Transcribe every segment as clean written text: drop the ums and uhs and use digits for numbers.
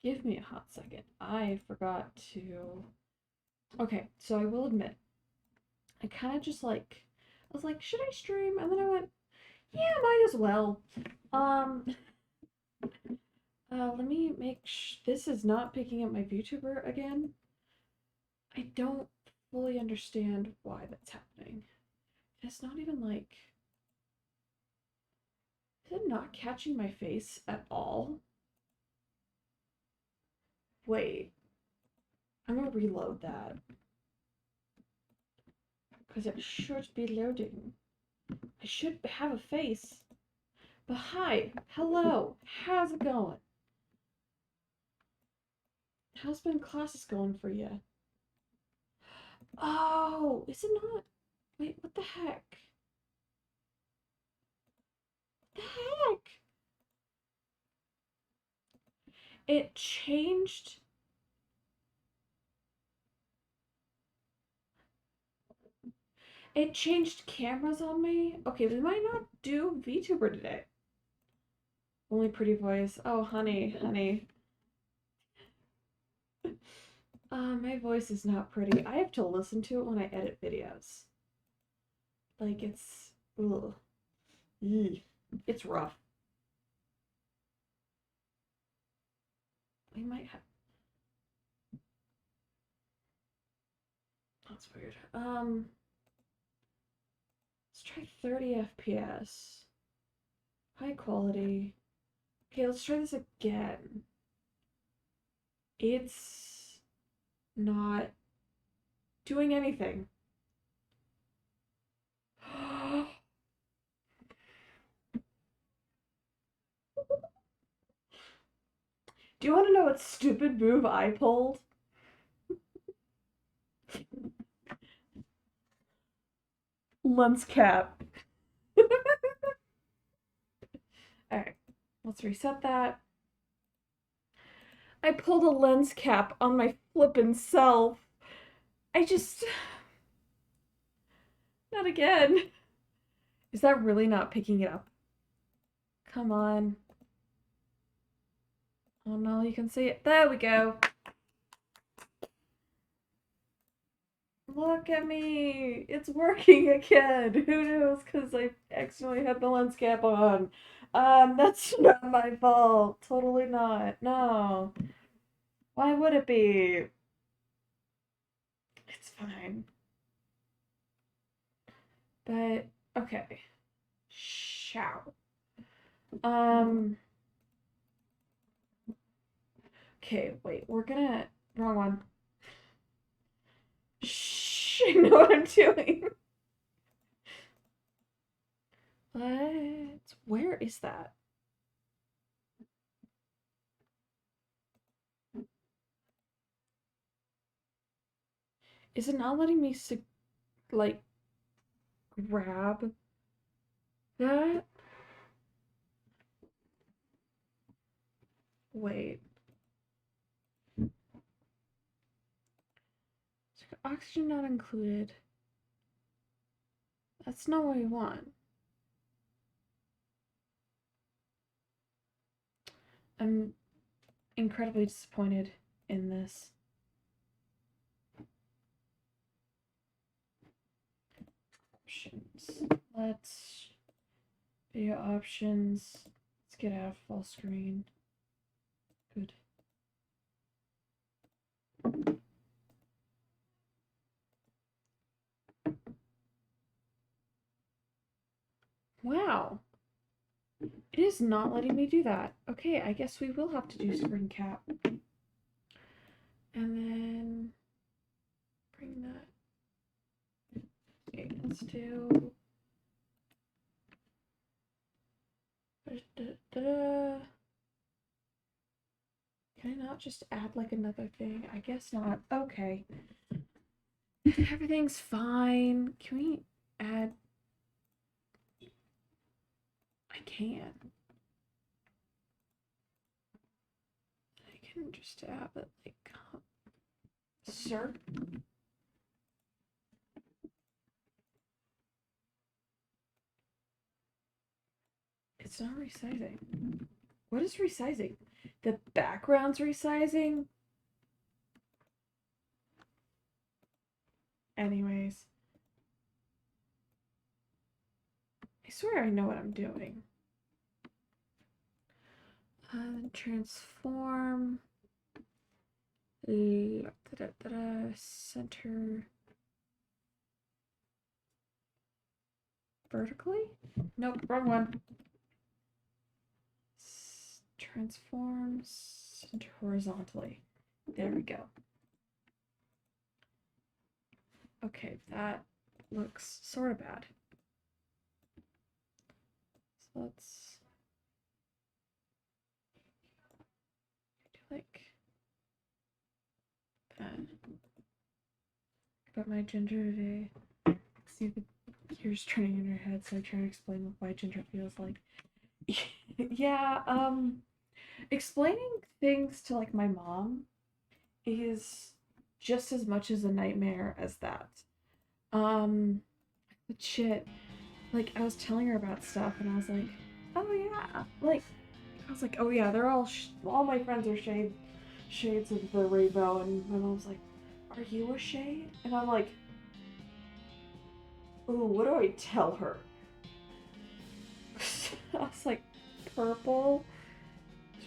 Give me a hot second. I forgot to. Okay, so I will admit, I kind of just like. I was like, should I stream? And then I went, yeah, might as well. Um, let me make this is not picking up my VTuber again. I don't fully understand why that's happening. It's not even like. Is it not catching my face at all? Wait, I'm gonna reload that. Because it should be loading. I should have a face. But hi, hello, how's it going? How's been classes going for you? Oh, is it not? Wait, what the heck? What the heck? It changed. It changed cameras on me. Okay, we might not do VTuber today. Only pretty voice. Oh, honey, honey. My voice is not pretty. I have to listen to it when I edit videos. Like, it's. Ugh. Eee. It's rough. We might have. That's weird. Let's try 30 FPS. High quality. Okay, let's try this again. It's not doing anything. Do you want to know what stupid move I pulled? Lens cap. Alright, let's reset that. I pulled a lens cap on my flippin' self. I just. Not again. Is that really not picking it up? Come on. Oh no, you can see it. There we go. Look at me. It's working again. Who knows? Because I accidentally had the lens cap on. That's not my fault. Totally not. No. Why would it be? It's fine. But, okay. Shout. Um. Okay, wait. We're gonna. Wrong one. Shh. I know what I'm doing. What? Where is that? Is it not letting me, like, grab that? Wait. Oxygen not included. That's not what we want. I'm incredibly disappointed in this. Options. Let's video options. Let's get out of full screen. Good. Wow. It is not letting me do that. Okay, I guess we will have to do screen cap. And then bring that. Okay, let's do. Can I not just add like another thing? I guess not. Okay. Everything's fine. Can we add? I can. I can just add it like, sir. It's not resizing. What is resizing? The background's resizing? Anyways. I swear I know what I'm doing. Transform. Center. Vertically? Nope, wrong one. Transform center horizontally. There we go. Okay, that looks sort of bad. So let's do like that. About my gender today. See the gears turning in her head, so I try to explain what my gender feels like. Yeah, explaining things to like my mom is just as much as a nightmare as that. But shit, like I was telling her about stuff and I was like, oh yeah, like I was like, oh yeah, they're all my friends are shades of the rainbow, and my mom's like, are you a shade? And I'm like, ooh, what do I tell her? I was like, purple.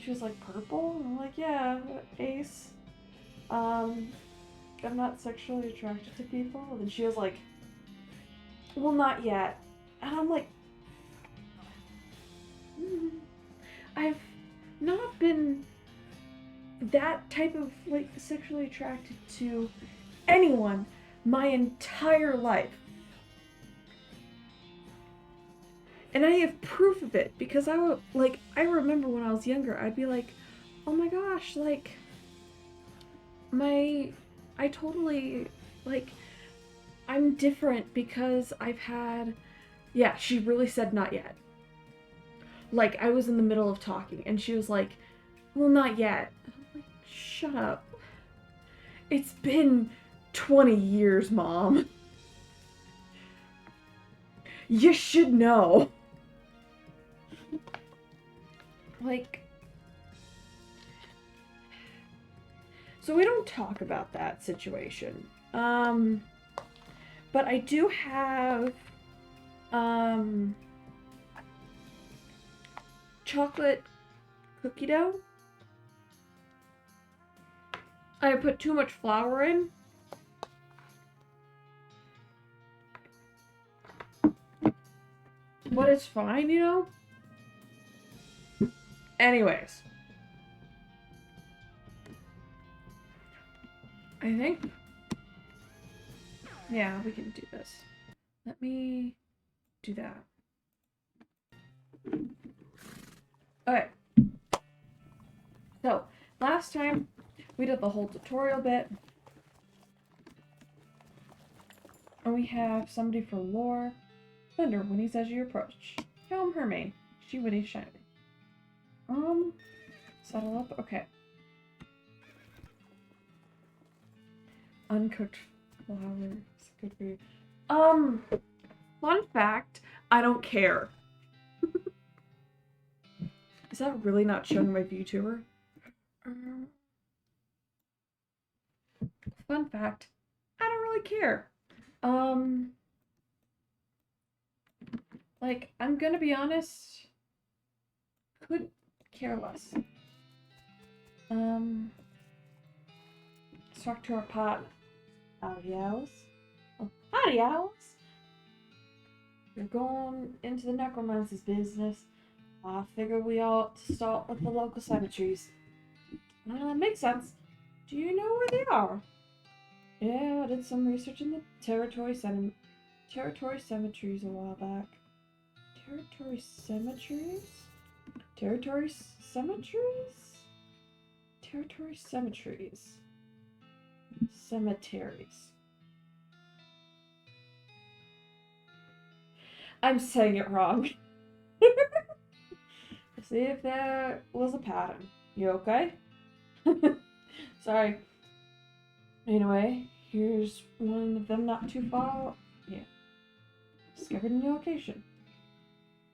She was like, purple? And I'm like, yeah, ace. I'm not sexually attracted to people. And she was like, well, not yet. And I'm like, I've not been that type of like sexually attracted to anyone my entire life. And I have proof of it because I remember when I was younger, I'd be like, oh my gosh, like I totally like I'm different because I've had yeah, she really said not yet. Like I was in the middle of talking and she was like, well, not yet. I'm like, shut up. It's been 20 years, Mom. You should know. Like, so we don't talk about that situation. But I do have, chocolate cookie dough. I put too much flour in. But it's fine, you know? Anyways. I think... yeah, we can do this. Let me do that. Okay. So, last time, we did the whole tutorial bit. And we have somebody for lore. Thunder whinnies as you approach. Show him her mane. She whinnies shiny. Settle up. Okay. Uncooked flowers. Good for you. Fun fact, I don't care. Is that really not showing my VTuber? Fun fact, I don't really care. Like, I'm gonna be honest, could care less. Let's talk to our partner. Adios. Oh, adios! You're going into the necromancer's business. I figure we ought to start with the local cemeteries. Makes sense. Do you know where they are? Yeah, I did some research in the territory cemeteries a while back. Territory cemeteries? Territory cemeteries? Territory cemeteries. Cemeteries. I'm saying it wrong. See if there was a pattern. You okay? Sorry. Anyway, here's one of them not too far. Yeah. Discovered a new location.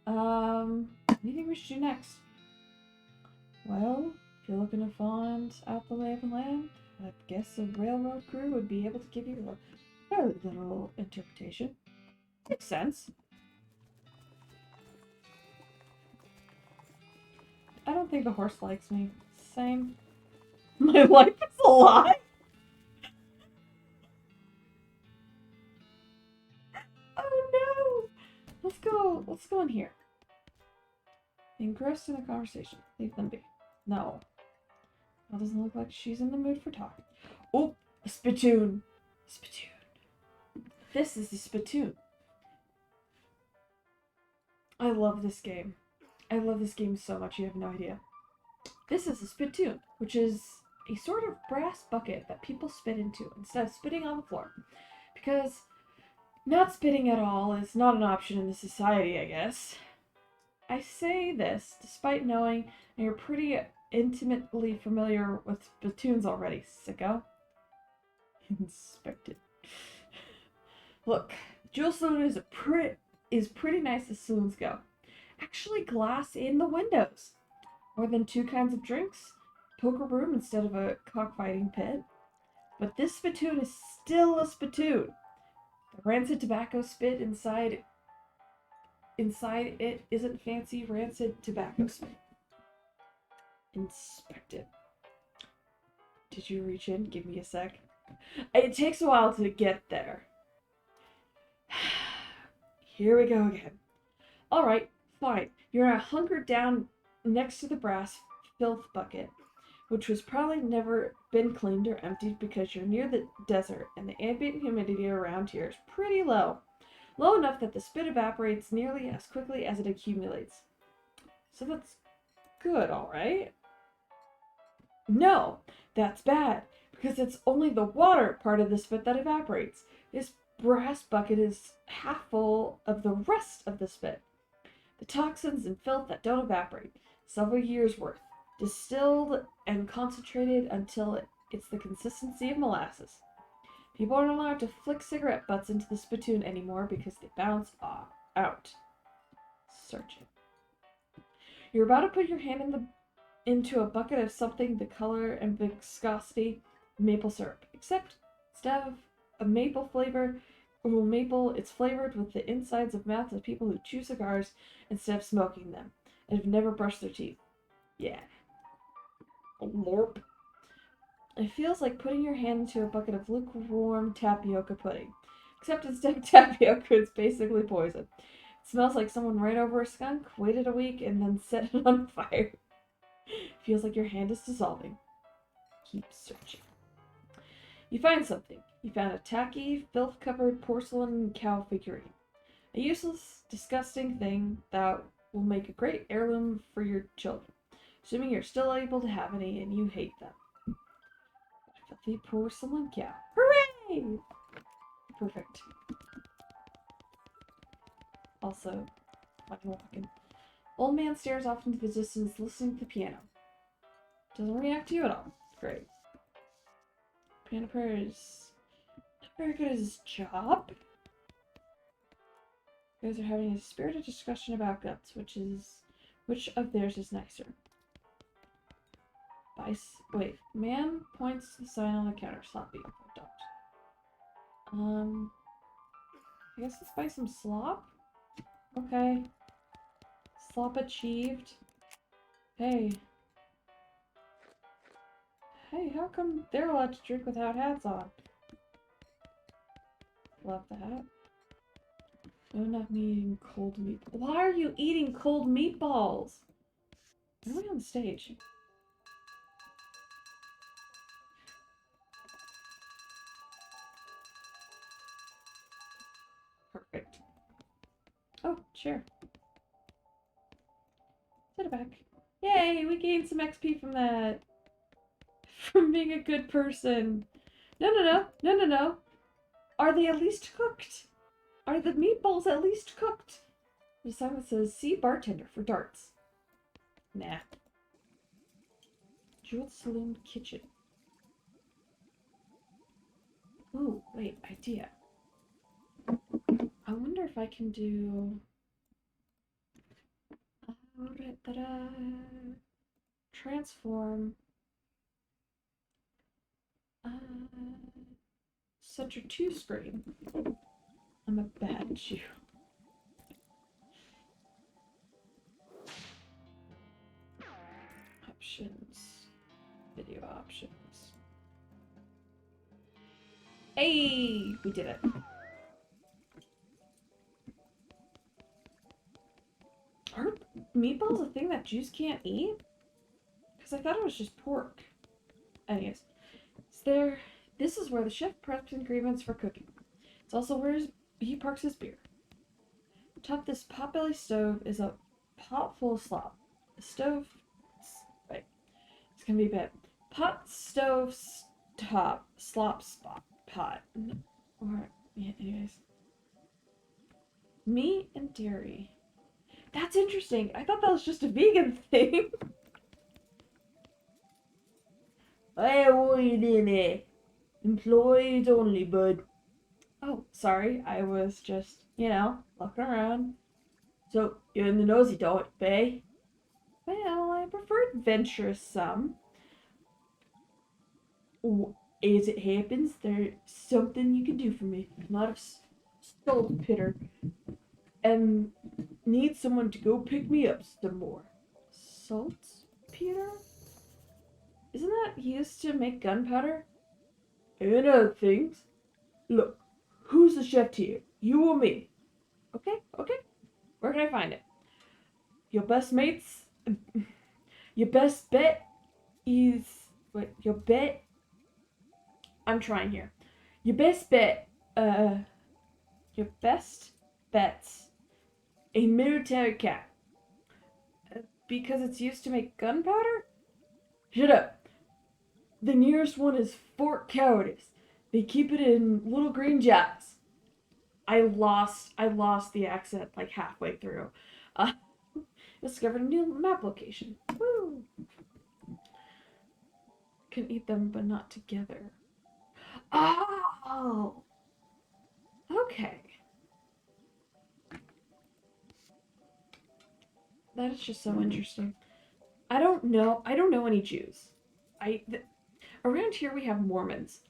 What do you think we should do next? Well, if you're looking to find out the lay of the land, I guess a railroad crew would be able to give you a fairly literal interpretation. Makes sense. I don't think the horse likes me. Same. My life is a lie? Oh no! Let's go in here. Engrossed in a conversation. Leave them be. No. That doesn't look like she's in the mood for talking. Oh, a spittoon. Spittoon. This is the spittoon. I love this game. I love this game so much you have no idea. This is a spittoon, which is a sort of brass bucket that people spit into instead of spitting on the floor. Because not spitting at all is not an option in this society, I guess. I say this despite knowing that you're pretty intimately familiar with spittoons already, sicko. Inspect it. Look, Jewel Saloon is pretty nice as saloons go. Actually, glass in the windows. More than two kinds of drinks, poker room instead of a cockfighting pit. But this spittoon is still a spittoon. The rancid tobacco spit inside it isn't fancy rancid tobacco spit. Inspect it. Did you reach in? Give me a sec. It takes a while to get there. Here we go again. Alright, fine. You're hunkered down next to the brass filth bucket, which was probably never been cleaned or emptied because you're near the desert and the ambient humidity around here is pretty low. Low enough that the spit evaporates nearly as quickly as it accumulates. So that's good, alright? No, that's bad, because it's only the water part of the spit that evaporates. This brass bucket is half full of the rest of the spit. The toxins and filth that don't evaporate. Several years worth. Distilled and concentrated until it's the consistency of molasses. People aren't allowed to flick cigarette butts into the spittoon anymore because they bounce out. Search it. You're about to put your hand into a bucket of something the color and viscosity maple syrup, except instead of a maple flavor, it's flavored with the insides of mouths of people who chew cigars instead of smoking them and have never brushed their teeth. Yeah. Lorp. It feels like putting your hand into a bucket of lukewarm tapioca pudding. Except instead of tapioca, it's basically poison. It smells like someone ran over a skunk, waited a week, and then set it on fire. Feels like your hand is dissolving. Keep searching. You find something. You found a tacky, filth-covered porcelain cow figurine. A useless, disgusting thing that will make a great heirloom for your children, assuming you're still able to have any and you hate them. A filthy porcelain cow. Hooray! Perfect. Also, I'm walking. Old man stares off into the distance, listening to the piano. Doesn't react to you at all. Great. Piano player is not very good at his job. You guys are having a spirited discussion about guns, which of theirs is nicer? Wait, man points to the sign on the counter. Sloppy. Don't. I guess let's buy some slop. Okay. Slop achieved. Hey. Hey, how come they're allowed to drink without hats on? Love that. No, not me eating cold meat. Why are you eating cold meatballs? Why are we on the stage? Perfect. Oh, sure. Set it back. Yay, we gained some XP from that. From being a good person. No. Are they at least cooked? Are the meatballs at least cooked? There's a sign that says, see bartender for darts. Nah. Jeweled Saloon Kitchen. Ooh, wait, idea. I wonder if I can do... Transform. Center 2 screen. I'm a bad Jew. Options. Video options. Hey! We did it. Are meatballs a thing that Jews can't eat? Because I thought it was just pork. Anyways. This is where the chef preps ingredients for cooking. It's also where he parks his beer. Atop this potbelly stove is a pot full of slop. The stove... Wait. It's gonna be bad. Pot, stove, top, slop, spot, pot. Or, yeah, anyways. Meat and dairy. That's interesting. I thought that was just a vegan thing. Hey, what are you doing here? Employees only, bud. Oh, sorry. I was just, looking around. So, you're in the nosy type, eh? Well, I prefer adventurous some. As it happens, there's something you can do for me. I'm not a salt pitter. And need someone to go pick me up some more. Salt Peter? Isn't that used to make gunpowder? And other things. Look, who's the chef here? You or me? Okay. Where can I find it? Your best mates? Your best bet is... Wait, your bet? I'm trying here. Your best bet, your best bet's a military cat. Because it's used to make gunpowder? Shut up. The nearest one is Fort Cowardice. They keep it in little green jars. I lost the accent like halfway through. Discovered a new map location. Woo! Can eat them, but not together. Oh! Okay. That is just so interesting. I don't know any Jews. Around here we have Mormons.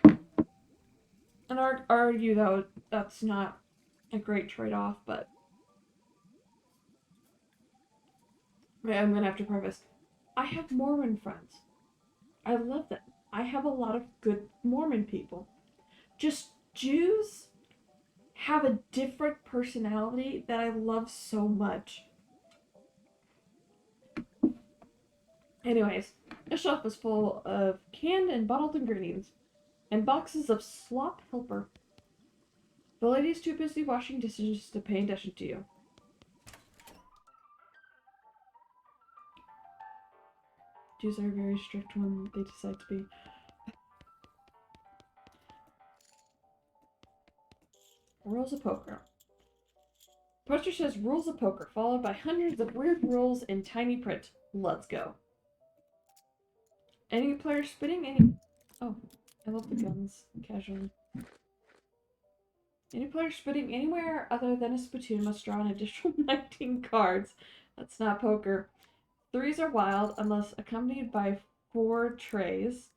And I'd argue that that's not a great trade-off, but I'm gonna have to preface. I have Mormon friends. I love them. I have a lot of good Mormon people. Just Jews have a different personality that I love so much. Anyways, the shelf is full of canned and bottled ingredients and boxes of slop helper. The lady's too busy washing dishes to pay attention to you. Jews are very strict when they decide to be. Rules of poker. Poster says rules of poker, followed by hundreds of weird rules in tiny print. Let's go. Any player spitting any... Oh, I love the guns. Casually. Any player spitting anywhere other than a spittoon must draw an additional 19 cards. That's not poker. Threes are wild unless accompanied by 4 trays.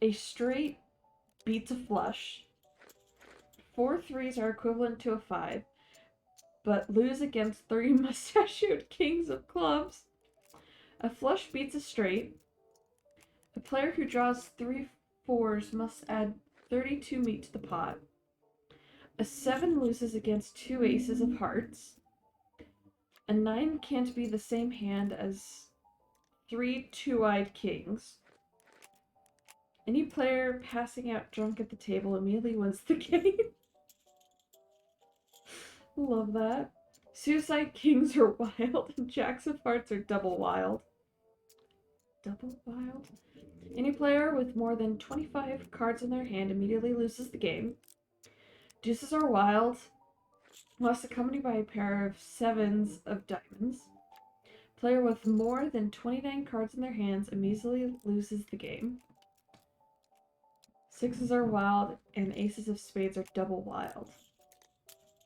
A straight beats a flush. 4 threes are equivalent to a 5, but lose against 3 mustachioed kings of clubs. A flush beats a straight. A player who draws 3 fours must add 32 meat to the pot. A 7 loses against 2 aces of hearts. A 9 can't be the same hand as 3 two-eyed kings. Any player passing out drunk at the table immediately wins the game. Love that. Suicide kings are wild and jacks of hearts are double wild. Double wild? Any player with more than 25 cards in their hand immediately loses the game. Deuces are wild, unless accompanied by a pair of 7s of diamonds. Player with more than 29 cards in their hands immediately loses the game. 6s are wild, and aces of spades are double wild.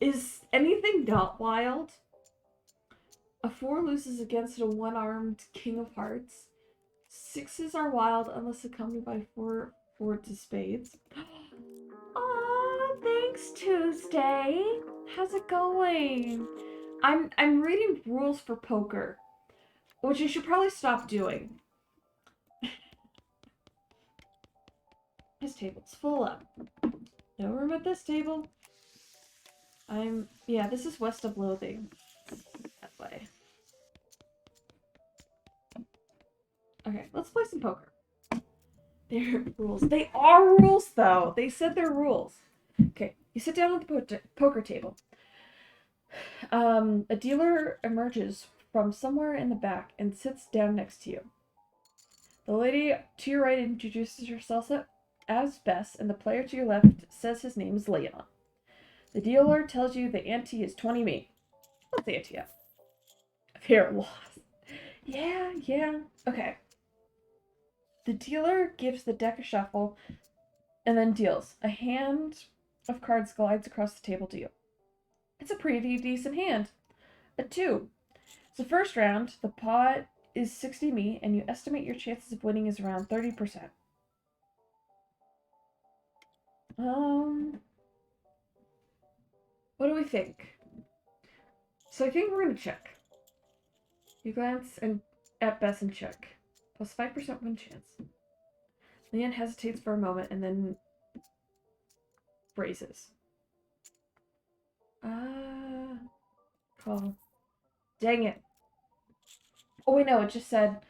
Is anything not wild? A 4 loses against a one-armed king of hearts. 6s are wild unless accompanied by 4 fours of spades. Aw, thanks, Tuesday. How's it going? I'm reading rules for poker, which I should probably stop doing. This table's full up. No room at this table. Yeah, this is west of Loathing. That way. Okay, let's play some poker. They're rules. They are rules, though. They said they're rules. Okay, you sit down at the poker table. A dealer emerges from somewhere in the back and sits down next to you. The lady to your right introduces herself as Bess, and the player to your left says his name is Leon. The dealer tells you the ante is 20 me. What's the ante at? Fair loss. Yeah. Okay. The dealer gives the deck a shuffle and then deals. A hand of cards glides across the table to you. It's a pretty decent hand. A 2. So first round, the pot is 60 me, and you estimate your chances of winning is around 30%. What do we think? So I think we're gonna check. You glance at Bess and check. Plus 5% win chance. Leon hesitates for a moment and then raises. Call. Dang it. Oh, wait, no, it just said,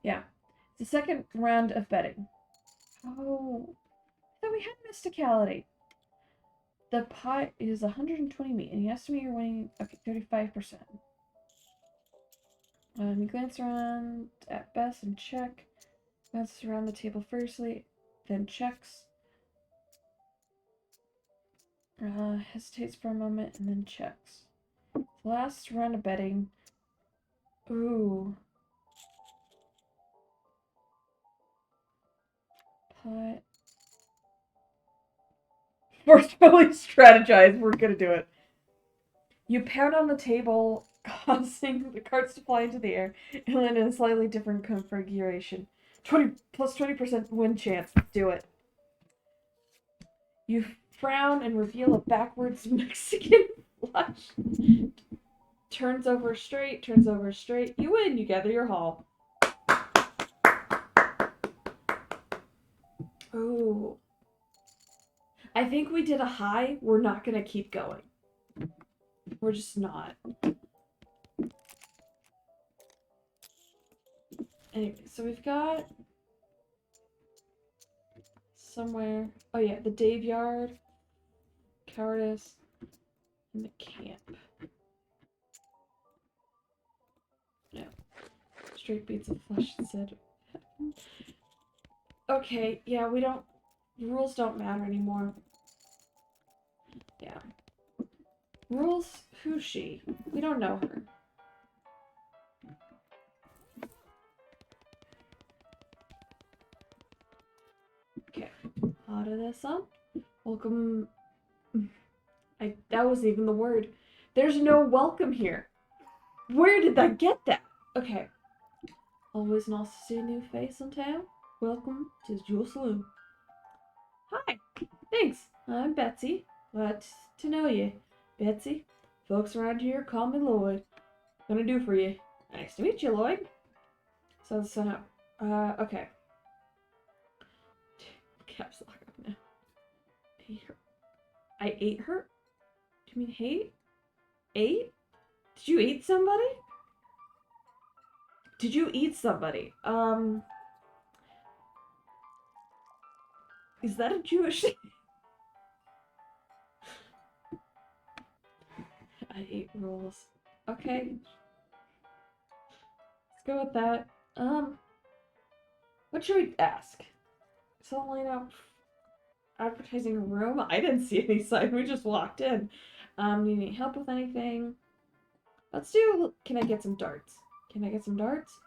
yeah. It's the second round of betting. Oh, I thought we had mysticality. The pot is 120 me, and you estimate you're winning, okay, 35%. You glance around at Bess and check. Glances around the table firstly, then checks. Hesitates for a moment, and then checks. The last round of betting. Ooh. Pot. Forcefully strategize. We're gonna do it. You pound on the table, causing the cards to fly into the air and land in a slightly different configuration. 20% win chance. Do it. You frown and reveal a backwards Mexican flush. Turns over straight. You win. You gather your haul. Oh. I think we did a high. We're not gonna keep going. We're just not. Anyway, so we've got somewhere. Oh yeah, the Dave Yard, Cowardice, and the camp. No. Straight beats of flesh instead. Okay, yeah, we don't. Rules don't matter anymore. Yeah. Rules, who's she? We don't know her. Okay. Out of this up. Welcome. That wasn't even the word. There's no welcome here. Where did I get that? Okay. Always nice to see a new face in town. Welcome to your saloon. Hi. Thanks. I'm Betsy. Glad to know you. Betsy. Folks around here call me Lloyd. Gonna do for you. Nice to meet you, Lloyd. So okay. Caps lock up now. I ate her? Do you mean hate? Ate? Did you eat somebody? Did you eat somebody? Is that a Jewish thing? I ate rolls. Okay. Let's go with that. What should we ask? Someone line up advertising a room? I didn't see any sign. We just walked in. You need help with anything? Let's do. Can I get some darts? Can I get some darts?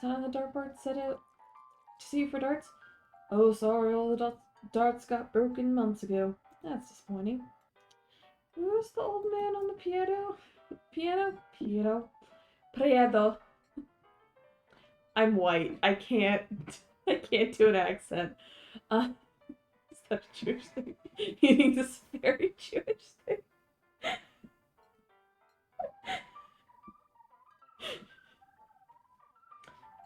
Sign on the dartboard set out to see you for darts? Oh, sorry, all the darts got broken months ago. That's disappointing. Who's the old man on the piano? Piano? Prieto. I'm white. I can't do an accent. Uh, is that a Jewish thing? Eating this very Jewish thing.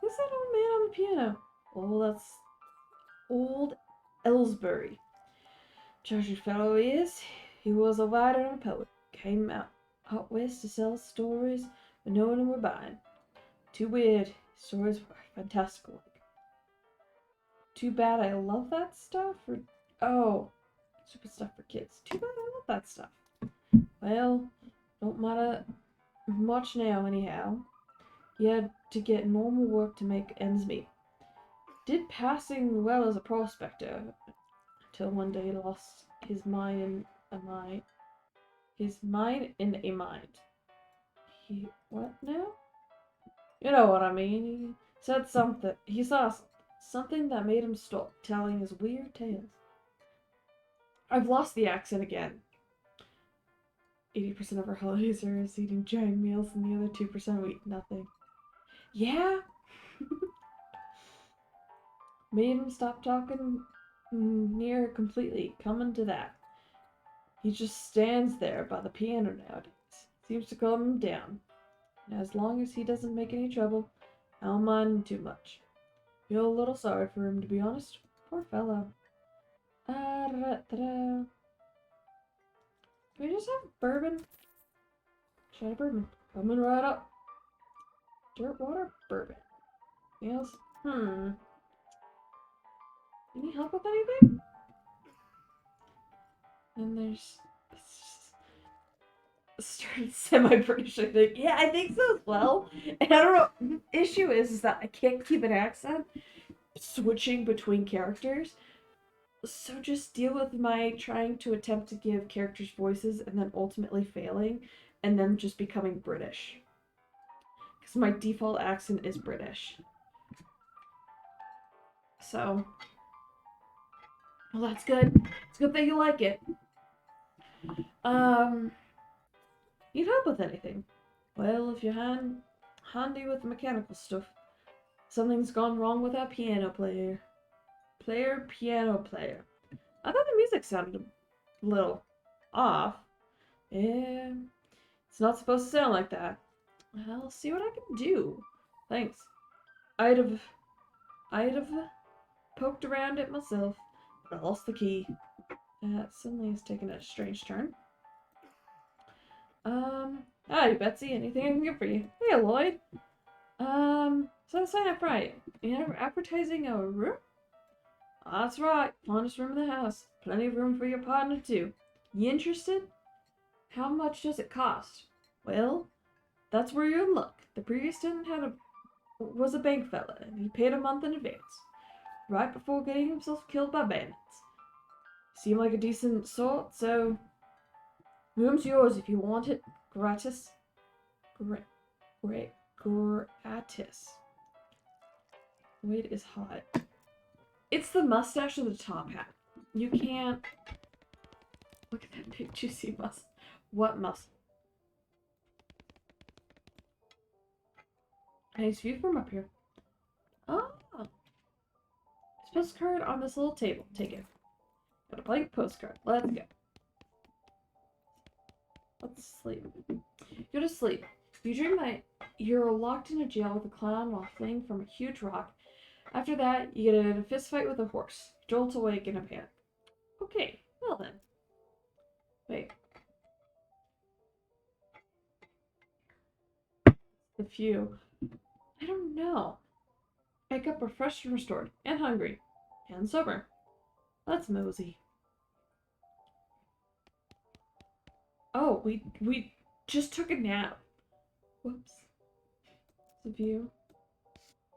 Who's that old man on the piano? Oh, that's old Ellsbury. Treasured fellow he is. He was a writer and a poet. Came out west to sell stories, but no one were buying. Too weird. His stories were fantastical. Too bad I love that stuff. Oh, stupid stuff for kids. Too bad I love that stuff. Well, don't matter much now, anyhow. He had to get normal work to make ends meet. Did passing well as a prospector, until one day he lost his mind in a mind. His mind in a mind. What now? You know what I mean. He said something. He saw something that made him stop telling his weird tales. I've lost the accent again. 80% of our holidays are us eating giant meals and the other 2% we eat nothing. Yeah? Made him stop talking near completely, coming to that. He just stands there by the piano nowadays. Seems to calm him down. And as long as he doesn't make any trouble, I don't mind him too much. Feel a little sorry for him, to be honest. Poor fellow. Can we just have bourbon? Shot of bourbon. Coming right up. Dirt water bourbon. Yes. Any help with anything? And there's started semi-British, I think. Yeah, I think so as well. And I don't know. The issue is that I can't keep an accent switching between characters. So just deal with my trying to attempt to give characters voices and then ultimately failing and then just becoming British. Because my default accent is British. So, well, that's good. It's good that you like it. Need help with anything? Well, if you're handy with the mechanical stuff, something's gone wrong with our piano player. Piano player. I thought the music sounded a little off. Yeah, it's not supposed to sound like that. I'll see what I can do. Thanks. I'd have poked around it myself, but I lost the key. Suddenly it's taken a strange turn. Hi, Betsy. Anything I can get for you? Hey, Lloyd. So sign up right. You're advertising a room? That's right. Fondest room in the house. Plenty of room for your partner, too. You interested? How much does it cost? Well, that's where you're in luck. The previous tenant was a bank fella, and he paid a month in advance, right before getting himself killed by bandits. Seemed like a decent sort, so room's yours if you want it. Gratis. Gratis. Wait is hot. It's the mustache or the top hat. You can't. Look at that big juicy muscle. What muscle? Nice view from up here. Oh. Postcard on this little table. Take it. Got a blank postcard. Let's go. Let's sleep. Go to sleep. You dream that you're locked in a jail with a clown while fleeing from a huge rock. After that, you get in a fist fight with a horse. Jolt awake in a panic. Okay, well then. Wait. The few. I don't know. Wake up refreshed and restored, and hungry, and sober. Let's mosey. Oh, we just took a nap. Whoops. The view.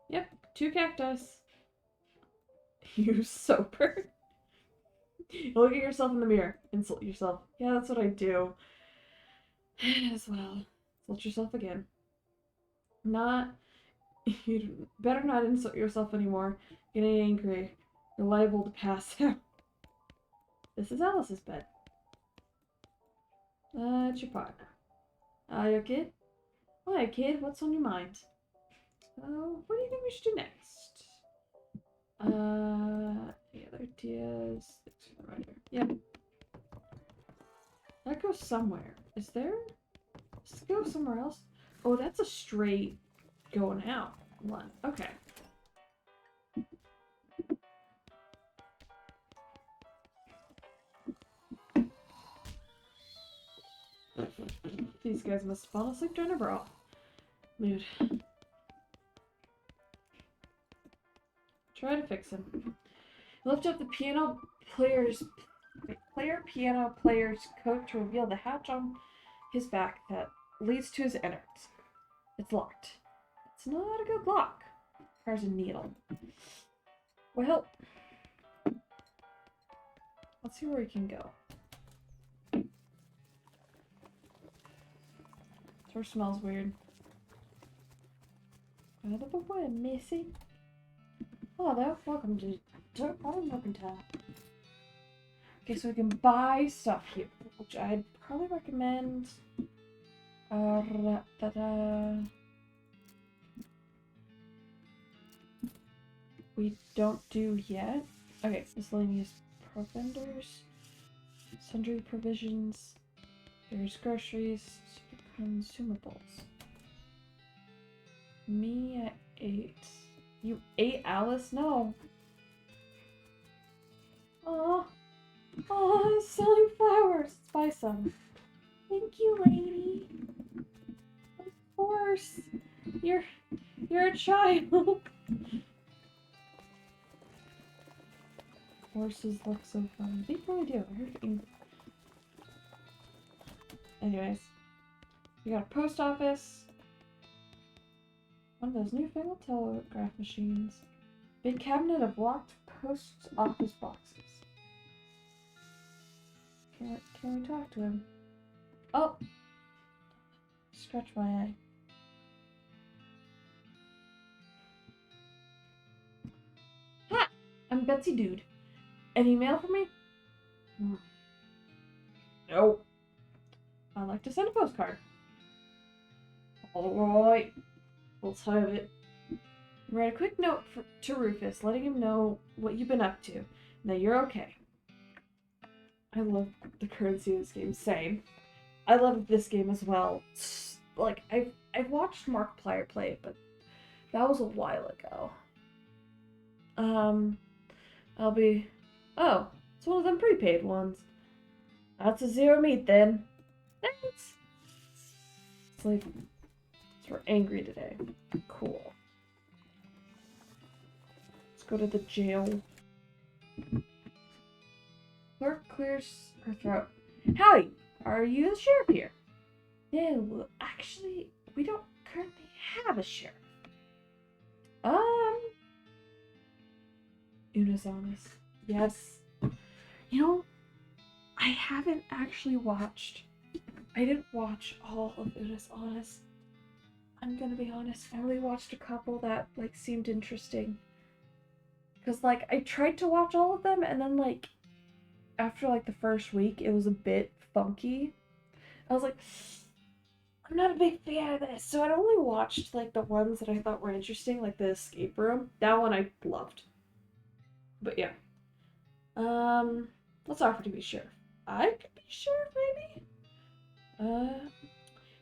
Yep, 2 cacti. You sober? Look at yourself in the mirror. Insult yourself. Yeah, that's what I do. As well. Insult yourself again. You better not insult yourself anymore. Getting angry. You're liable to pass out. This is Alice's bed. It's your partner. You kid? Hi, kid. What's on your mind? What do you think we should do next? Any other ideas? Right here. Yep. That goes somewhere. Is there? Does it go somewhere else? Oh, that's a straight going out one. Okay. These guys must fall asleep during a brawl. Mood. Try to fix him. Lift up the piano piano player's coat to reveal the hatch on his back that leads to his innards. It's locked. It's not a good lock. Requires a needle. Well, let's see where we can go. Door smells weird. Out of the way, Missy. Hello there. Welcome to Dirt Bottom Mercantile. Okay, so we can buy stuff here, which I'd probably recommend. We don't do yet. Okay, miscellaneous provenders, sundry provisions. There's groceries, consumables. Me at 8. You ate, Alice? No. Oh, selling flowers. Let's buy some. Thank you, lady. Of course. You're a child. Horses look so fun. They probably do. I heard English. Anyways, we got a post office. One of those newfangled telegraph machines. Big cabinet of locked post office boxes. Can we talk to him? Oh! Scratch my eye. Ha! I'm Betsy Dude. Any mail for me? No. I'd like to send a postcard. Alright. Let's have it. Write a quick note to Rufus, letting him know what you've been up to, and that you're okay. I love the currency of this game. Same. I love this game as well. Like, I've watched Markiplier play it, but that was a while ago. I'll be... Oh, it's one of them prepaid ones. That's a zero meat then. Thanks! It's like... So we're angry today. Cool. Let's go to the jail. Clerk clears her throat. Howdy! Are you the sheriff here? No, actually, we don't currently have a sheriff. Una's honest. Yes. You know, I haven't actually watched... I didn't watch all of Una's honest. I'm gonna be honest, I only watched a couple that, like, seemed interesting. Because, like, I tried to watch all of them, and then, like, after, like, the first week, it was a bit funky. I was like, I'm not a big fan of this. So I'd only watched, like, the ones that I thought were interesting, like the escape room. That one I loved. But, yeah. Let's offer to be sheriff. I could be sheriff, maybe?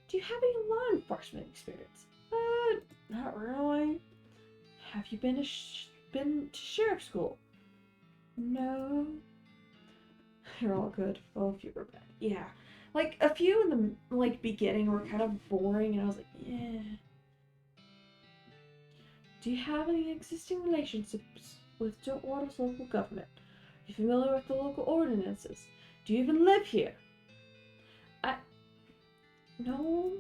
Do you have any law enforcement experience? Not really. Have you been to sheriff school? No. You're all good. Well, if you were bad. Yeah. Like, a few in the, like, beginning were kind of boring, and I was like, yeah. Do you have any existing relationships with Dirtwater's local government? Are you familiar with the local ordinances? Do you even live here? No.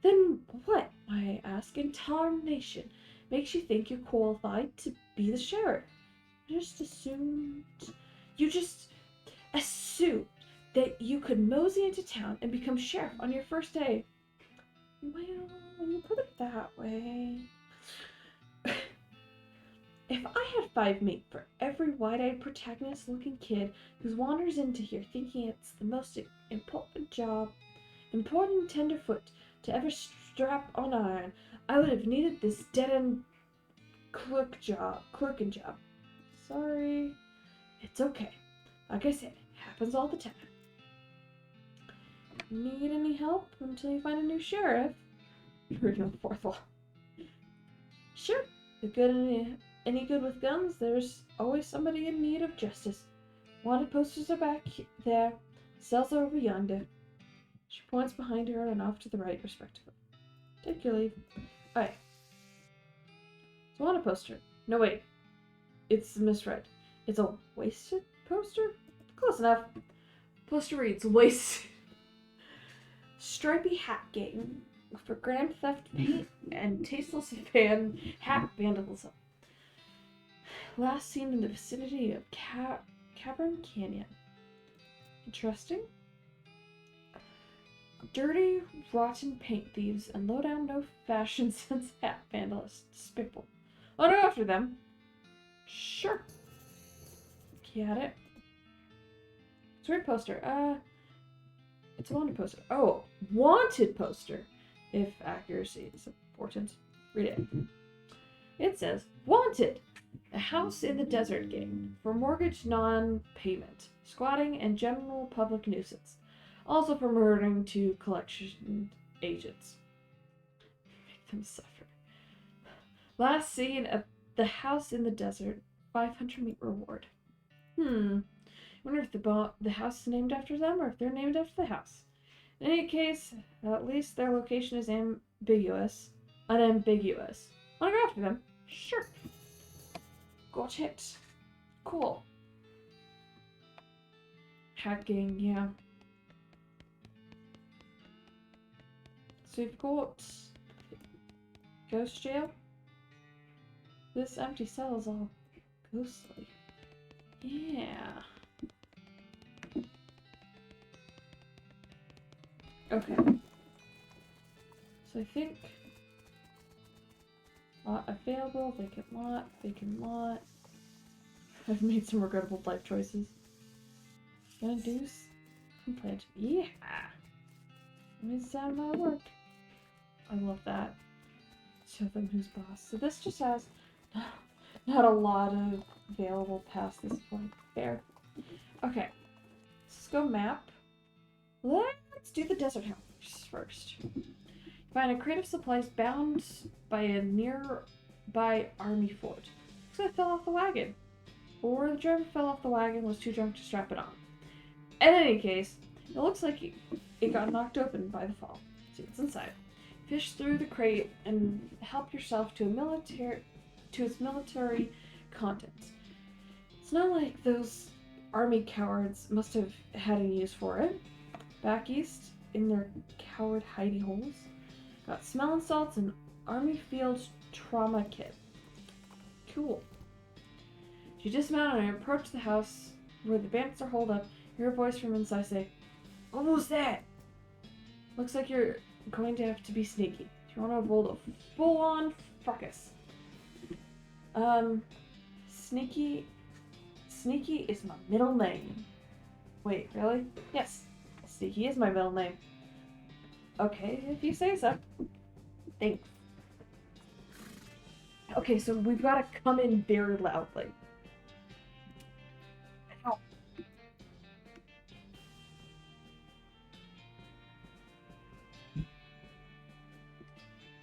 Then what, I ask, in tarnation makes you think you're qualified to be the sheriff? You just assumed that you could mosey into town and become sheriff on your first day. Well, when you put it that way... If I had 5 mate for every wide-eyed protagonist-looking kid who wanders into here thinking it's the most important tenderfoot to ever strap on iron, I would have needed this dead-end clerking job. Sorry. It's okay. Like I said, it happens all the time. Need any help until you find a new sheriff? Reading the fourth wall. Sure. If any good with guns, there's always somebody in need of justice. Wanted posters are back there. Cells are over yonder. She points behind her and off to the right, respectively. Take your leave. Alright. So wanted poster. No, wait. It's misread. It's a wasted poster? Close enough. Poster reads, wasted. Stripy hat gang for grand theft paint and tasteless hat vandalism. Last seen in the vicinity of Cavern Canyon. Interesting. Dirty, rotten paint thieves and low-down, no-fashion sense hat vandalists. Despicable. I'll go after them. Sure. Got it. Sweet poster. It's a wanted poster. Oh, wanted poster. If accuracy is important. Read it. It says, wanted. A house in the desert gang for mortgage non-payment, squatting, and general public nuisance. Also for murdering 2 collection agents. Make them suffer. Last seen at the house in the desert. 500 meat reward. I wonder if the house is named after them or if they're named after the house. In any case, at least their location is unambiguous. Wanna go after them? Sure. Got it. Cool. Hat gang, yeah. So we've got ghost jail. This empty cell is all ghostly. Yeah. Okay. So I think lot available, vacant lot. I've made some regrettable life choices. Gonna do plan to Let me my work. I love that. Show them who's boss. So this just has not a lot of available past this point. Fair. Okay. Let's go map. Let's do the desert house first. Find a crate of supplies bound by a nearby army fort. So I fell off the wagon. Or the driver fell off the wagon and was too drunk to strap it on. In any case, it looks like it got knocked open by the fall. See what's inside. Fish through the crate and help yourself to its military contents. It's not like those army cowards must have had any use for it. Back east, in their coward hidey holes, got smelling salts and army field trauma kit. Cool. You dismount and approach the house where the bandits are holed up. Hear a voice from inside say, "Almost there." Looks like you're going to have to be sneaky. If you want to avoid a full-on fracas. Sneaky is my middle name. Wait, really? Yes. Sneaky is my middle name. Okay, if you say so. Thanks. Okay, so we've got to come in very loudly. Ow.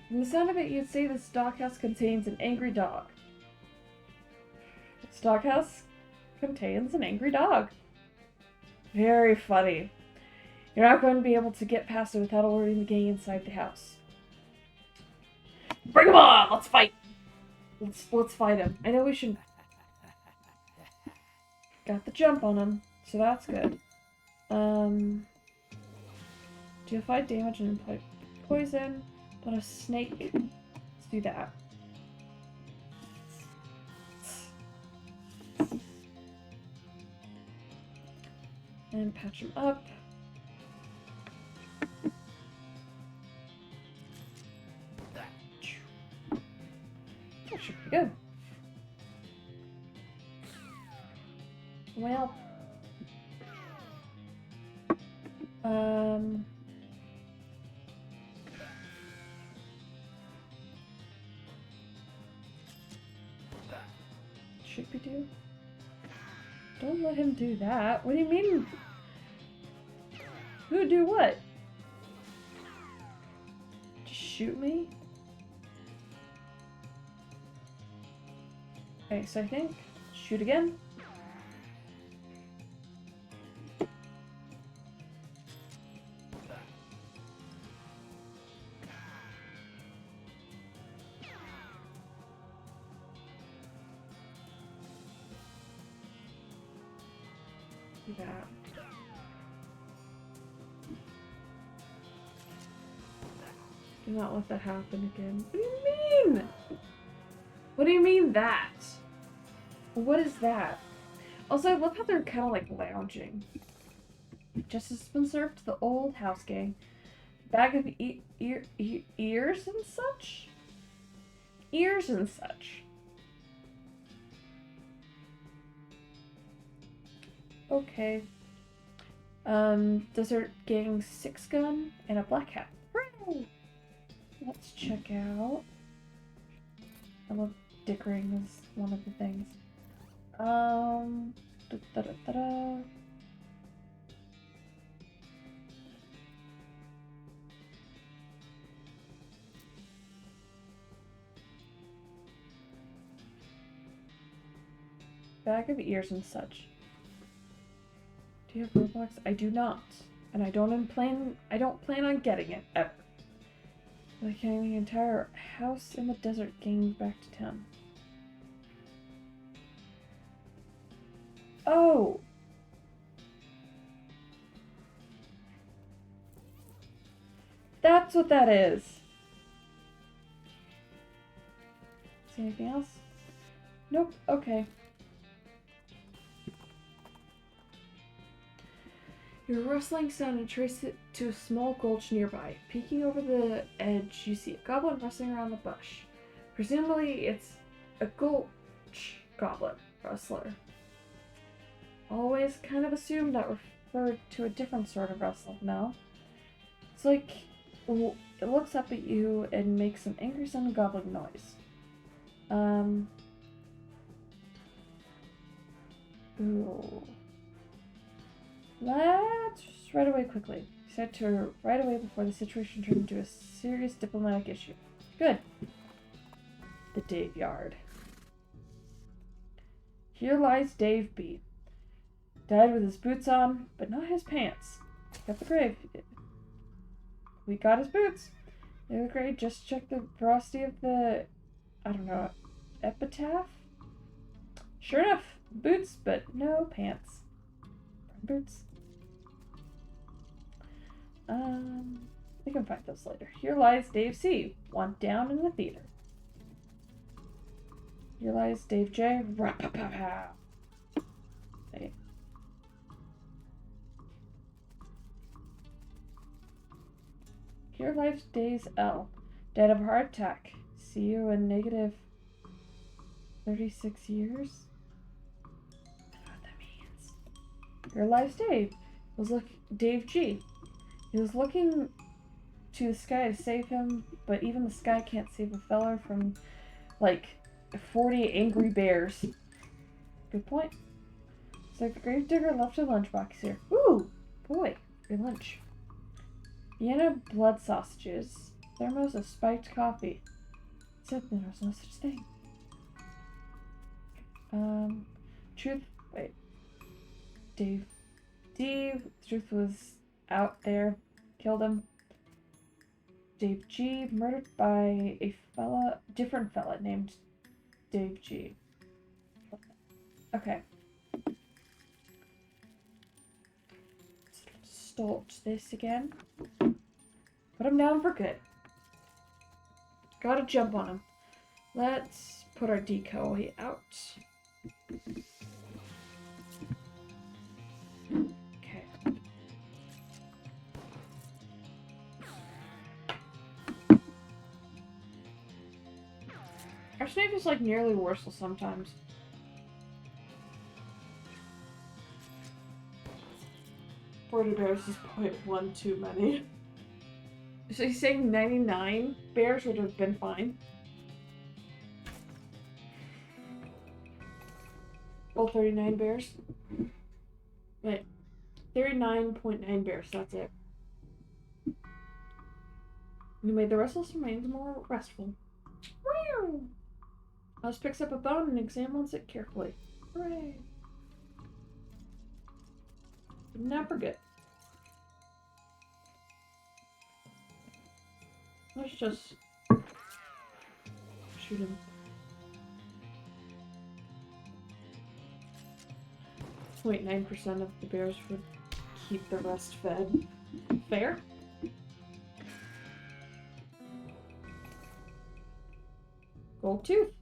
From the sound of it, you'd say this doghouse contains an angry dog. This doghouse contains an angry dog. Very funny. You're not going to be able to get past it without alerting the gang inside the house. Bring him on! Let's fight! Let's fight him. I know we should... Got the jump on him, so that's good. Deal 5 damage and imply poison. But a snake. Let's do that. And patch him up. That should be good. Well. Should we do? Don't let him do that. What do you mean? Who do what? Just shoot me? Okay, so I think shoot again. Do that. Do not let that happen again. What do you mean? What do you mean that? What is that? Also, I love how they're kind of like lounging. Justice has been served to the old house gang. Bag of ears and such? Ears and such. Okay. Desert Gang 6-gun and a black hat. Hooray! Let's check out. I love dickering is one of the things. Bag of ears and such. Do you have Roblox? I do not, and I don't plan on getting it ever. Like getting the entire house in the desert gang back to town. Oh! That's what that is! See anything else? Nope, okay. Your rustling sound and trace it to a small gulch nearby. Peeking over the edge, you see a goblin rustling around the bush. Presumably, it's a gulch goblin rustler. Always kind of assumed that referred to a different sort of rustler, no? It's like it looks up at you and makes an angry sounding goblin noise. Ooh. Let's right away quickly. Set to her right away before the situation turned into a serious diplomatic issue. Good. The Dave Yard. Here lies Dave B. Died with his boots on, but not his pants. Got the grave. We got his boots. They look great. Just check the veracity of the, I don't know, epitaph? Sure enough, boots, but no pants. Boots. We can find those later. Here lies Dave C. One down in the theater. Here lies Dave J. Rapapow. Hey. Here lies Dave L. Dead of a heart attack. See you in negative 36 years? I don't know what that means. Here lies Dave. Dave G. He was looking to the sky to save him, but even the sky can't save a feller from, like, 40 angry bears. Good point. It's like the gravedigger left a lunchbox here. Ooh! Boy, free lunch. Vienna blood sausages. Thermos of spiked coffee. Except there was no such thing. Dave D. Truth was out there. Killed him. Dave G. Murdered by a different fella named Dave G. Okay. Start this again. Put him down for good. Gotta jump on him. Let's put our decoy out. Okay. Our snake is like nearly worthless sometimes. 40 bears is 0.1 too many. So you're saying 99 bears would have been fine? Oh, 39 bears? Wait. 39.9 bears, that's it. Anyway, the restless remains more restful. Mouse picks up a bone and examines it carefully. Hooray! Never good. Let's just shoot him. Wait, 9% of the bears would keep the rest fed. Fair? Gold tooth.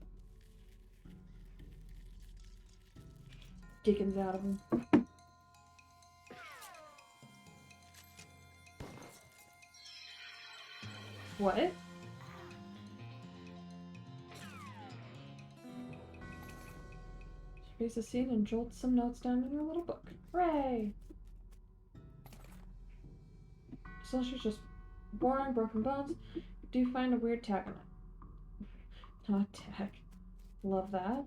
Dickens out of him. What? She reads the scene and jolts some notes down in her little book. Hooray! So she's just boring, broken bones. You do find a weird tag on it. Not tag. Love that.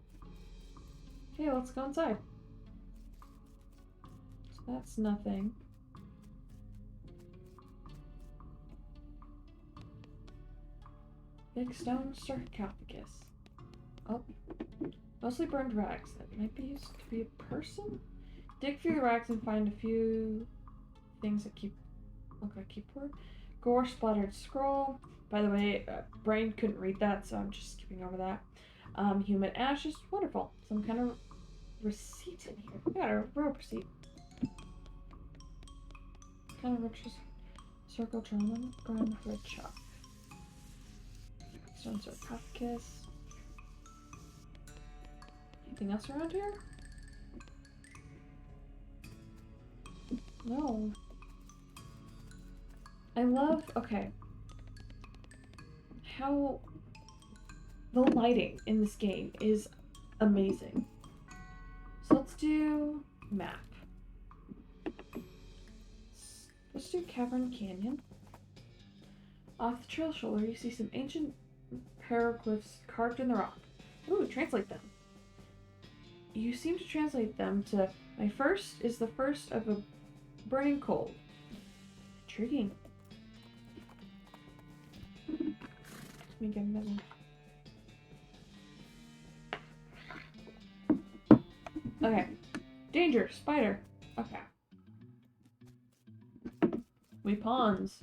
Okay, let's go inside. So that's nothing. Big stone sarcophagus. Oh. Mostly burned rags. That might be used to be a person? Dig through the rags and find a few things that look like keyboard. Gore splattered scroll. By the way, Brain couldn't read that, so I'm just skipping over that. Human ashes. Wonderful. Some kind of receipt in here. We got a rope receipt. Kind of riches. Circle trauma. Ground red chalk. Stone sarcophagus. Anything else around here? No. I love, okay, how the lighting in this game is amazing. So let's do map. Let's do Cavern Canyon. Off the trail shoulder, you see some ancient hieroglyphs carved in the rock. Ooh, translate them. You seem to translate them to, my first is the first of a burning coal. Intriguing. Let me get another. Okay. Danger, spider. Okay. We pawns.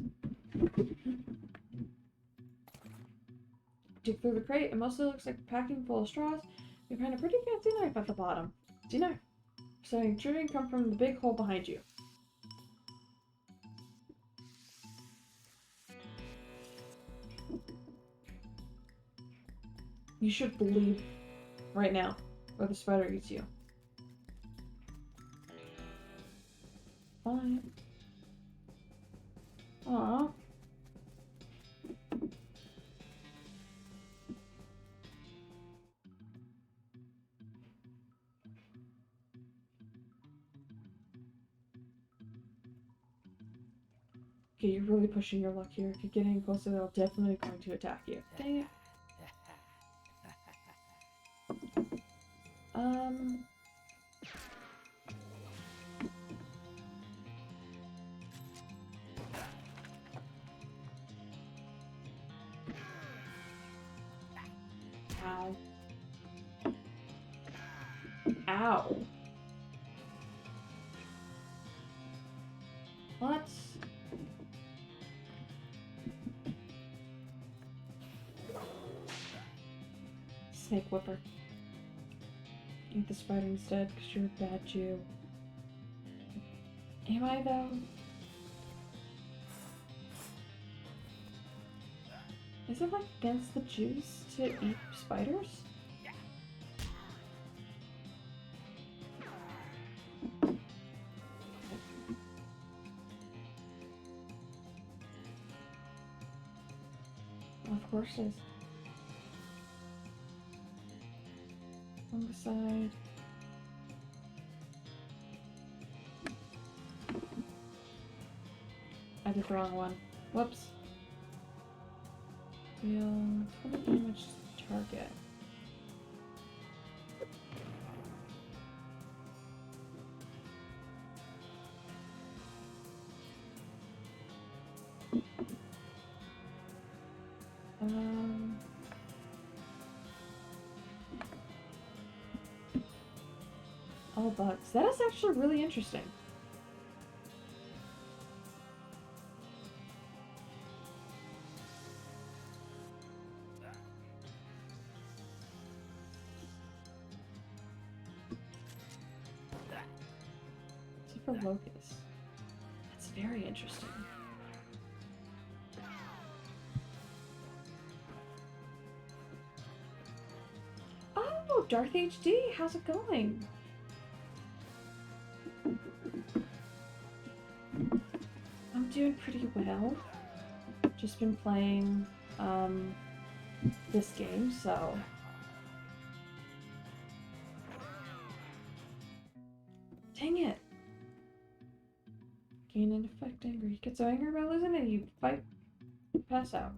Dig through the crate. It mostly looks like a packing full of straws. You find a pretty fancy knife at the bottom. See knife. Starting chewing come from the big hole behind you. You should believe right now, or the spider eats you. Fine. Aww. Okay, you're really pushing your luck here. If you get any closer, they're definitely going to attack you. Dang it. Ow. Ow. What? Snake whipper. Eat the spider instead, because you're a bad Jew. Am I, though? Is it like against the Jews to eat spiders? Of course it is. On the side. I did the wrong one. Whoops. Deal 20 damage to target. All bugs. That is actually really interesting. Except for Locust. That's very interesting. Oh, Darth HD, how's it going? I'm doing pretty well. Just been playing this game, so dang it. Gain an effect angry. You get so angry about losing and you fight, pass out.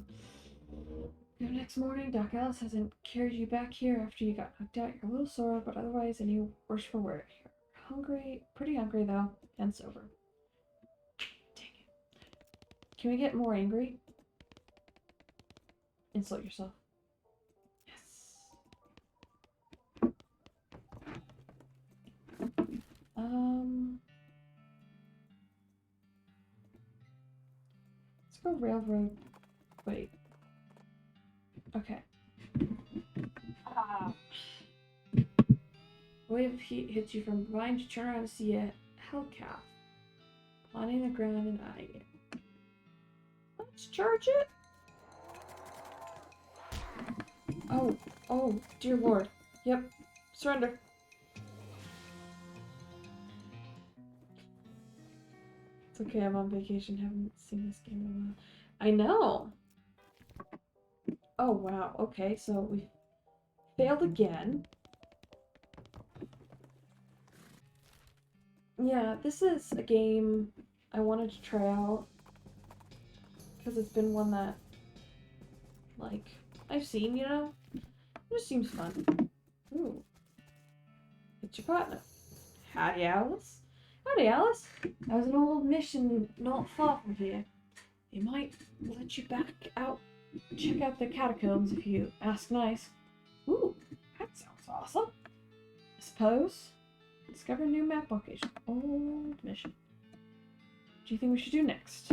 The next morning, Doc Alice hasn't carried you back here after you got knocked out. You're a little sore, but otherwise any worse for wear. You're hungry, pretty hungry though, and sober. Dang it. Can we get more angry? Insult yourself. Yes. Let's go railroad. Wait. Okay. Ah. Wave of heat hits you from behind. You turn around to see a hellcat on the ground and eyeing it. Let's charge it. Oh, dear lord. Yep. Surrender. It's okay, I'm on vacation. Haven't seen this game in a while. I know. Oh, wow. Okay, so we failed again. Yeah, this is a game I wanted to try out. Because it's been one that, like, I've seen, you know? It just seems fun. Ooh. It's your partner. Howdy, Alice. Howdy, Alice. That was an old mission not far from here. They might let you back out, check out the catacombs if you ask nice. Ooh, that sounds awesome. I suppose. Discover a new map location. Old mission. What do you think we should do next?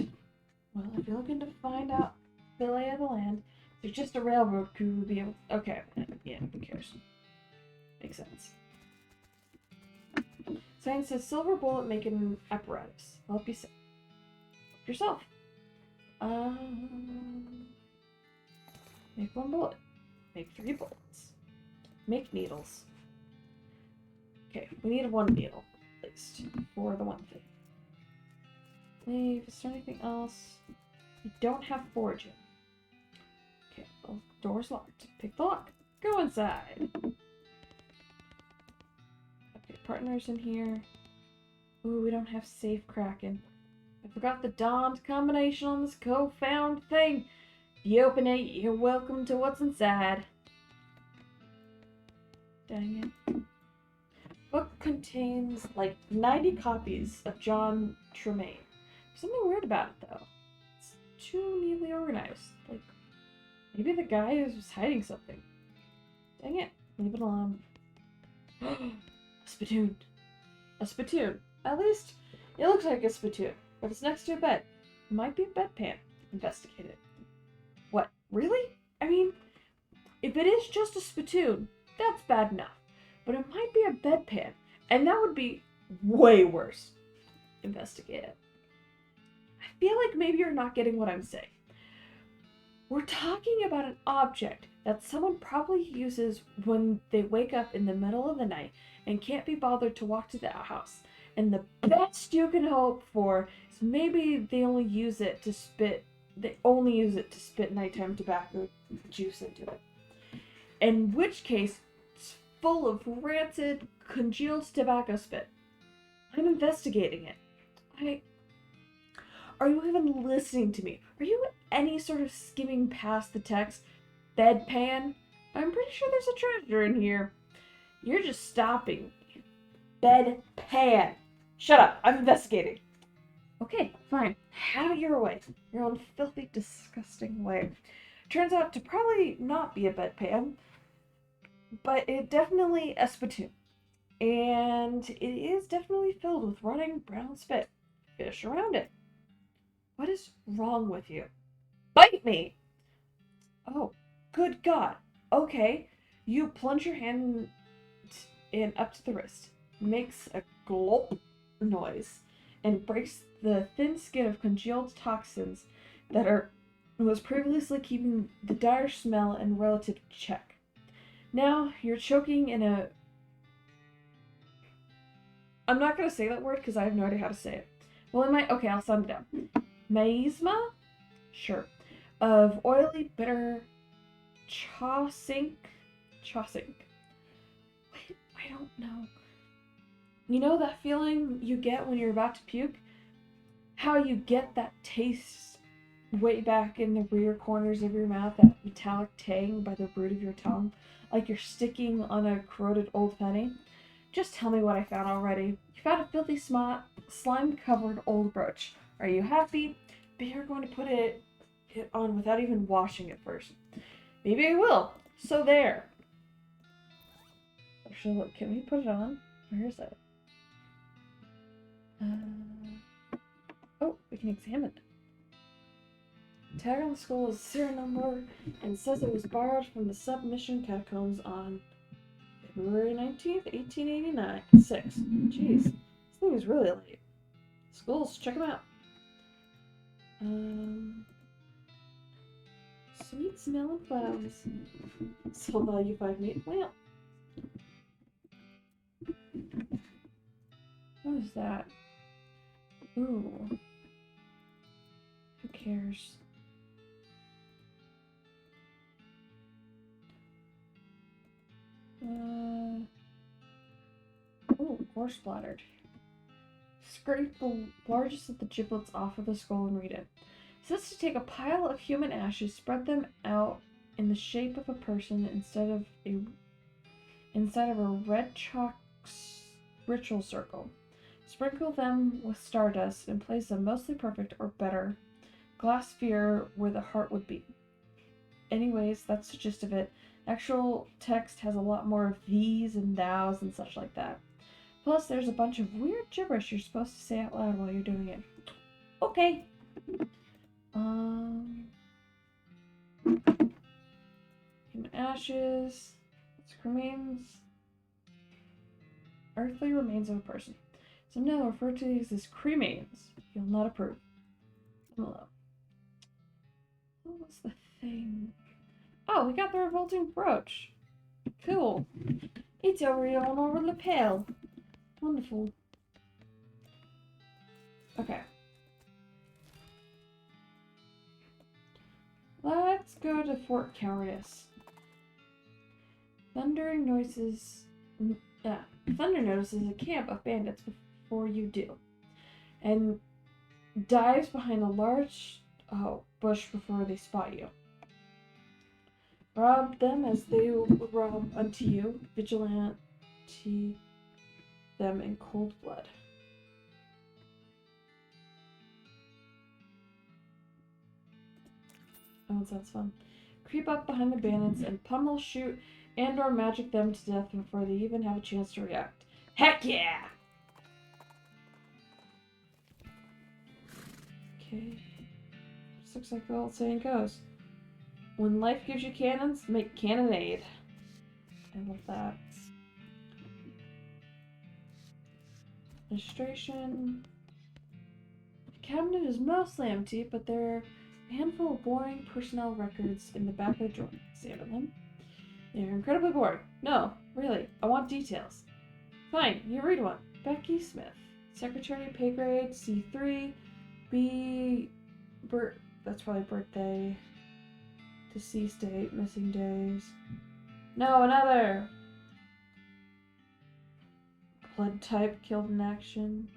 Well, if you're looking to find out the lay of the land, there's just a railroad crew would be able. Okay, yeah, who cares? Makes sense. Sign says silver bullet making apparatus. Help you help yourself. Make 1 bullet. Make 3 bullets. Make needles. Okay, we need 1 needle, at least, for the one thing. Leave. Is there anything else? We don't have foraging. Okay, the door's locked. Pick the lock. Go inside. Okay, partner's in here. Ooh, we don't have safe cracking. I forgot the Dawn's combination on this co-found thing. If you open it, you're welcome to what's inside. Dang it. Book contains like 90 copies of John Tremaine. There's something weird about it though. It's too neatly organized. Like, maybe the guy is just hiding something. Dang it. Leave it alone. A spittoon. A spittoon. At least, it looks like a spittoon. But it's next to a bed. It might be a bedpan. Investigate it. What? Really? I mean, if it is just a spittoon, that's bad enough. But it might be a bedpan. And that would be way worse. Investigate it. I feel like maybe you're not getting what I'm saying. We're talking about an object that someone probably uses when they wake up in the middle of the night and can't be bothered to walk to the outhouse. And the best you can hope for is maybe they only use it to spit nighttime tobacco juice into it. In which case, it's full of rancid, congealed tobacco spit. I'm investigating it. Are you even listening to me? Are you any sort of skimming past the text? Bedpan? I'm pretty sure there's a treasure in here. You're just stopping. Bedpan. Shut up. I'm investigating. Okay, fine. Have it your way. Your own filthy, disgusting way. Turns out to probably not be a bedpan, but it definitely a spittoon. And it is definitely filled with rotting brown spit. Fish around it. What is wrong with you? Bite me! Oh, good God. Okay. You plunge your hand in up to the wrist, makes a glop noise, and breaks the thin skin of congealed toxins that was previously keeping the dire smell in relative check. Now you're choking in a. I'm not gonna say that word because I have no idea how to say it. Well, okay, I'll sound it down. Miasma, sure, of oily, bitter chawsink. Wait, I don't know. You know that feeling you get when you're about to puke? How you get that taste way back in the rear corners of your mouth, that metallic tang by the root of your tongue, like you're sticking on a corroded old penny? Just tell me what I found already. You found a filthy, slime-covered old brooch. Are you happy? But you're going to put it on without even washing it first. Maybe I will. So there. Actually, look, can we put it on? Where is it? Oh, we can examine it. Tag on the skull is serial number and says it was borrowed from the submission catacombs on February 19th, 1889. 6. Jeez, this thing is really late. Schools, check them out. Sweet smelling flowers. Soul value 5 meat. Well, what is that? Ooh. Who cares? Oh, gore splattered. Scrape the largest of the giblets off of the skull and read it. It says to take a pile of human ashes, spread them out in the shape of a person inside of a red chalk ritual circle. Sprinkle them with stardust and place a mostly perfect or better glass sphere where the heart would be. Anyways, that's the gist of it. Actual text has a lot more of these and thous and such like that. Plus, there's a bunch of weird gibberish you're supposed to say out loud while you're doing it. Okay. Human ashes. It's remains. Earthly remains of a person. Some now refer to these as cremains. You'll not approve. Hello. What was the thing? Oh, we got the revolting brooch. Cool. It's over here on our lapel. Wonderful. Okay. Let's go to Fort Cowardice. Thunder notices a camp of bandits before you do, and dives behind a large bush before they spot you. Rob them as they would rob unto you, vigilante them in cold blood. Oh, that sounds fun. Creep up behind the bandits and pummel, shoot, and or magic them to death before they even have a chance to react. Heck yeah! Okay. Just looks like the old saying goes. When life gives you cannons, make cannonade. I love that. Illustration. The cabinet is mostly empty, but there are a handful of boring personnel records in the back of the drawer. Examine them. They're incredibly boring. No, really, I want details. Fine, you read one. Becky Smith. Secretary, pay grade, C3, that's probably birthday, deceased date, missing days. No, another! Blood type, killed in action.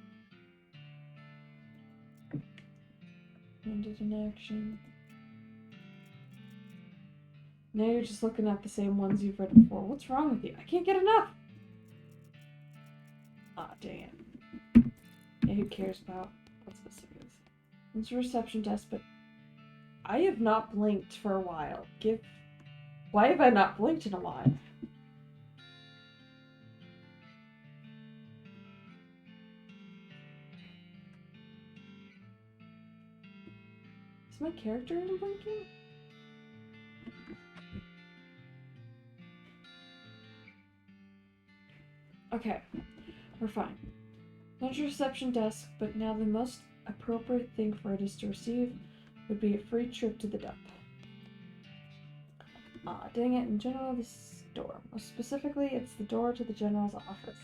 ended in action. Now you're just looking at the same ones you've read before. What's wrong with you? I can't get enough! Aw, dang it. Yeah, who cares about what specific is? It's a reception desk, but I have not blinked for a while. Why have I not blinked in a while? Is my character even blinking? Okay, we're fine. Not your reception desk, but now the most appropriate thing for it is to receive would be a free trip to the dump. Aw, dang it, in general, this door. Most specifically, it's the door to the general's office.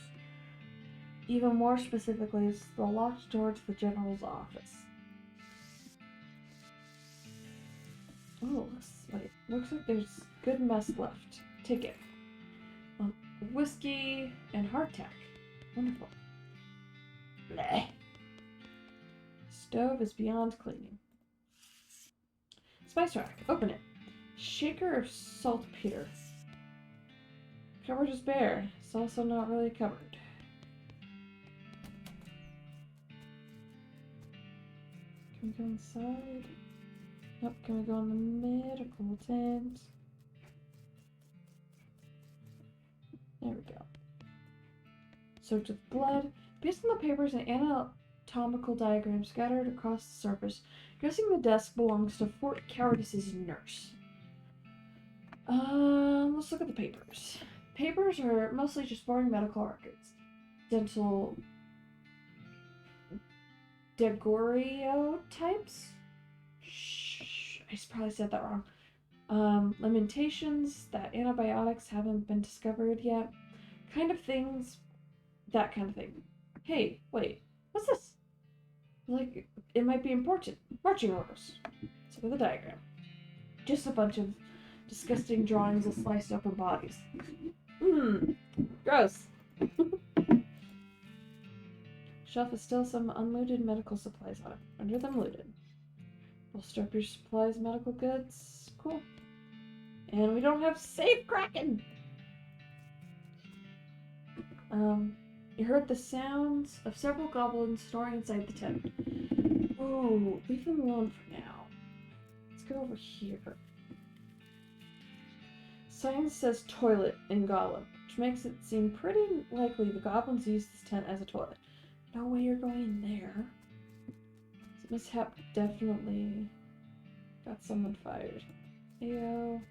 Even more specifically, it's the locked door to the general's office. Oh, looks like there's good mess left. Take it. Whiskey and hardtack. Wonderful. Bleh. Stove is beyond cleaning. Spice rack. Open it. Shaker of saltpeter. Cupboard is bare. It's also not really a cupboard. Can we go inside? Nope. Can we go in the medical tent? There we go. Soaked with blood. Based on the papers and anatomical diagrams scattered across the surface, guessing the desk belongs to Fort Cowardice's nurse. Let's look at the papers. Papers are mostly just boring medical records. Dental daguerreotypes? Shh, I probably said that wrong. Lamentations that antibiotics haven't been discovered yet. Kind of things. That kind of thing. Hey, wait. What's this? Like, it might be important. Marching orders. Let's look at the diagram. Just a bunch of disgusting drawings of sliced open bodies. Gross. Shelf is still some unlooted medical supplies on it. Under them looted. Bolster up your supplies, medical goods. Cool. And we don't have safe Kraken! You heard the sounds of several goblins snoring inside the tent. Ooh, leave them alone for now. Let's go over here. Sign says toilet in Goblin, which makes it seem pretty likely the goblins use this tent as a toilet. No way you're going in there. This mishap definitely got someone fired. Ayo.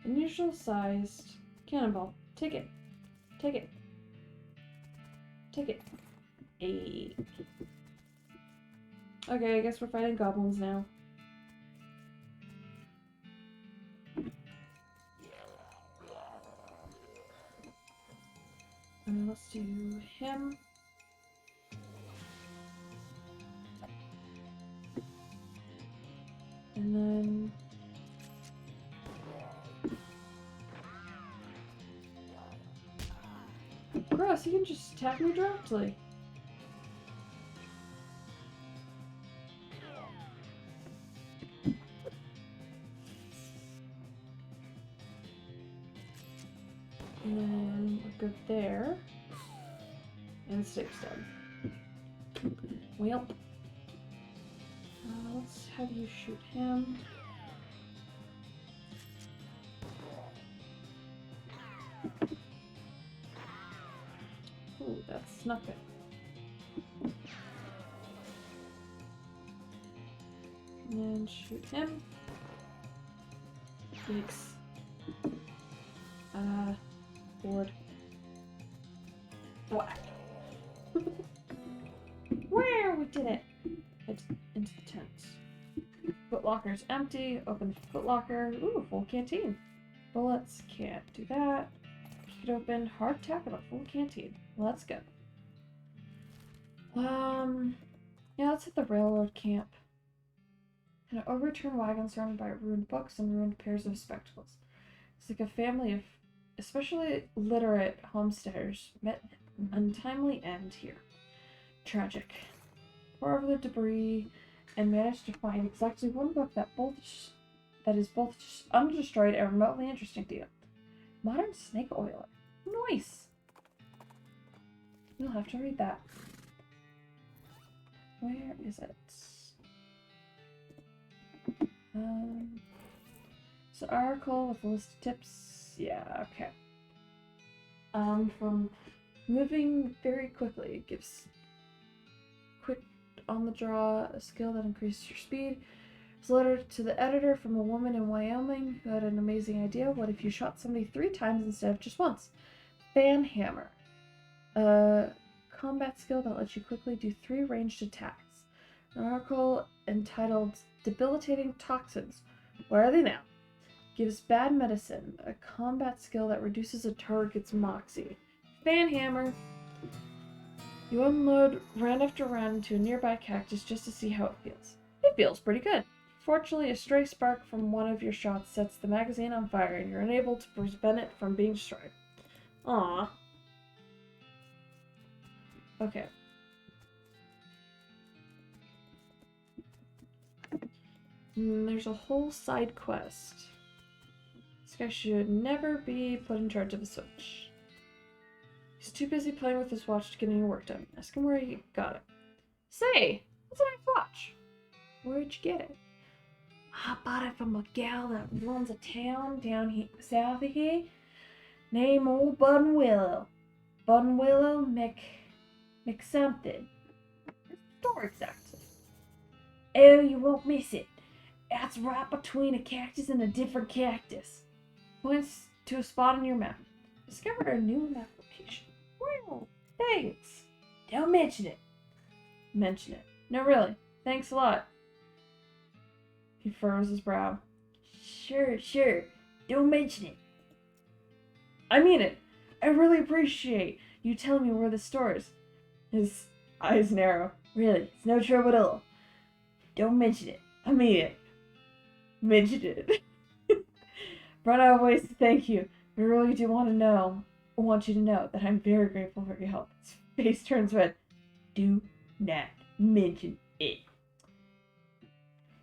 Unusual sized cannonball. Take it. Take it. Take it. Ayy. Okay, I guess we're fighting goblins now. Let's do him. And then... Gross, he can just attack me directly. And then we're good there. And Stick's dead. Well. Let's have you shoot him. Ooh, that's nothing. And then shoot him. Yikes. Board. Whack. Where we did it. It's into the tent. Footlocker's empty. Open the footlocker. Ooh, full canteen. Bullets. Can't do that. Keep it open. Hardtack and a full canteen. Let's go. Yeah, let's hit the railroad camp. An overturned wagon surrounded by ruined books and ruined pairs of spectacles. It's like a family of especially literate homesteaders met an untimely end here. Tragic. pour over the debris, and manage to find exactly one book that is both undestroyed and remotely interesting to you. Modern snake oiler. Nice! You'll have to read that. Where is it? So article with a list of tips. Yeah, okay. From moving very quickly. It gives quick on the draw, a skill that increases your speed. It's a letter to the editor from a woman in Wyoming who had an amazing idea. What if you shot somebody 3 times instead of just once? Fan hammer. A combat skill that lets you quickly do 3 ranged attacks. An article entitled Debilitating Toxins. Where are they now? Gives bad medicine. A combat skill that reduces a target's moxie. Fan hammer. You unload round after round into a nearby cactus just to see how it feels. It feels pretty good. Fortunately, a stray spark from one of your shots sets the magazine on fire and you're unable to prevent it from being destroyed. Aww. Okay. There's a whole side quest. This guy should never be put in charge of a switch. He's too busy playing with his watch to get any work done. Ask him where he got it. Say, that's a nice watch. Where'd you get it? I bought it from a gal that runs a town down here, south of here. Name old Bun Willow. Bun Willow McSomething. Store exactly. Oh, you won't miss it. That's right between a cactus and a different cactus. Points to a spot on your map. Discover a new map location. Well, thanks. Don't mention it. Mention it. No, really. Thanks a lot. He furrows his brow. Sure. Don't mention it. I mean it. I really appreciate you telling me where the store is. His eyes narrow. Really, it's no trouble at all. Don't mention it. I mean it. Mention it. Run out of ways to thank you. I really do want you to know that I'm very grateful for your help. His face turns red. Do not mention it.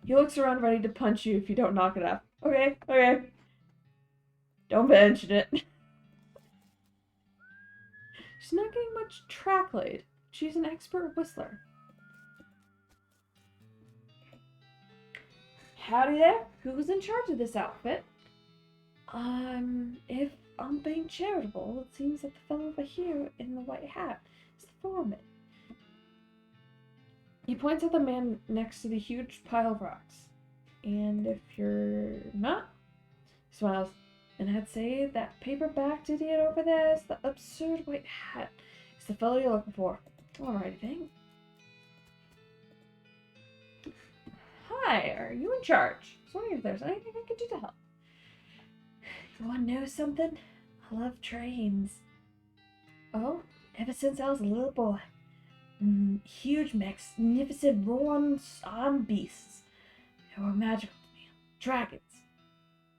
He looks around ready to punch you if you don't knock it off. Okay. Don't mention it. She's not getting much track laid. She's an expert whistler. Howdy there. Who's in charge of this outfit? If I'm being charitable, it seems that the fellow over here in the white hat is the foreman. He points at the man next to the huge pile of rocks. And if you're not, he smiles. And I'd say that paper-backed idiot over there is the absurd white hat. It's the fellow you're looking for. Alrighty then. Hi, are you in charge? I was wondering if there's anything I could do to help. You want to know something? I love trains. Oh, ever since I was a little boy. Huge, magnificent, roaring on beasts. They were magical to me. Dragons.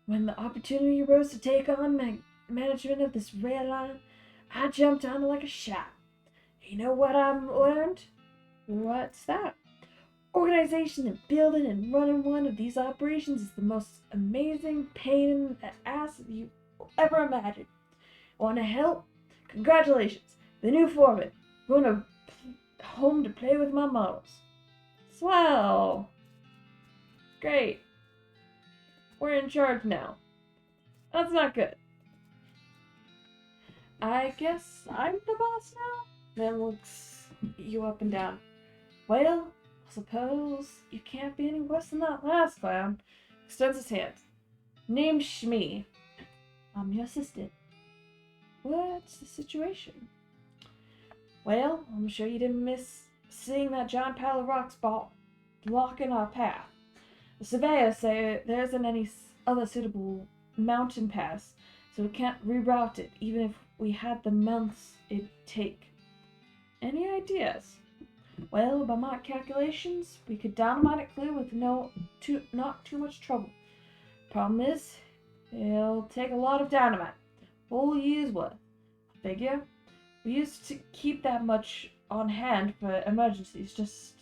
When the opportunity arose to take on management of this rail line, I jumped on it like a shot. You know what I learned? What's that? Organization and building and running one of these operations is the most amazing pain in the ass you will ever imagine. Want to help? Congratulations, the new foreman. Going home to play with my models. Swell. Great. We're in charge now. That's not good. I guess I'm the boss now? Man looks you up and down. Well, I suppose you can't be any worse than that last clown. Extends his hand. Name's Shmee. I'm your assistant. What's the situation? Well, I'm sure you didn't miss seeing that giant pile of rocks blocking our path. The surveyors say there isn't any other suitable mountain pass, so we can't reroute it, even if we had the months it'd take. Any ideas? Well, by my calculations, we could dynamite it clear with not too much trouble. Problem is, it'll take a lot of dynamite. Whole year's worth. Figure. We used to keep that much on hand for emergencies, just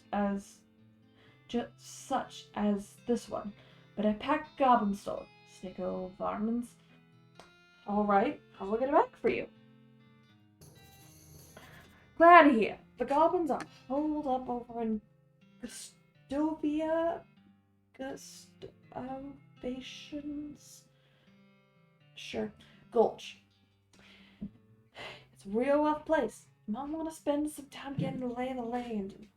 such as this one, but I packed goblin stone. Snicko varmins. Alright, I'll get it back for you. Glad to hear. The goblins are holed up over in Gustovia. Gustovations? Sure. Gulch. It's a real rough place. You might want to spend some time getting to lay of the land and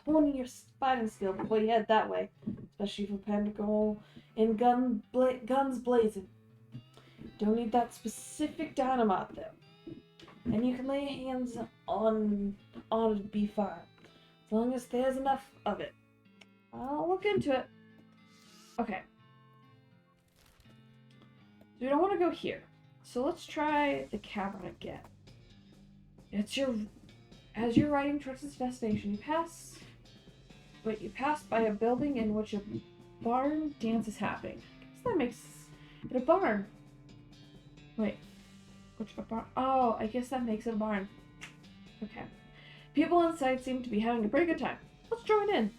honing your fighting skill before you head that way. Especially if you plan to go in guns blazing. Don't need that specific dynamite though. And you can lay your hands on it and be fine. As long as there's enough of it. I'll look into it. Okay. We don't want to go here. So let's try the cavern again. As you're riding towards this destination, you pass by a building in which a barn dance is happening. I guess that makes it a barn. Wait. Which a barn? Oh, I guess that makes it a barn. Okay. People inside seem to be having a pretty good time. Let's join in.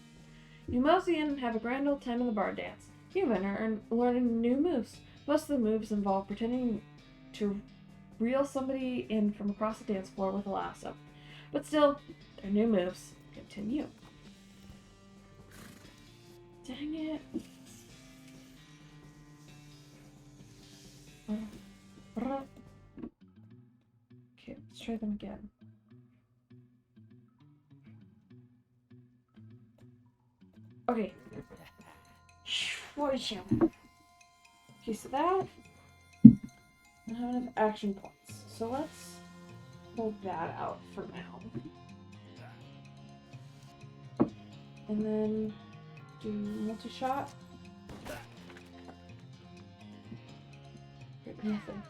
You mosey in and have a grand old time in the barn dance. You even are learning new moves. Most of the moves involve pretending to reel somebody in from across the dance floor with a lasso. But still, they're new moves. Continue. Dang it. Okay, let's try them again. Okay. Okay, so that I have enough action points. So let's pull that out for now. And then do multi-shot. Nothing.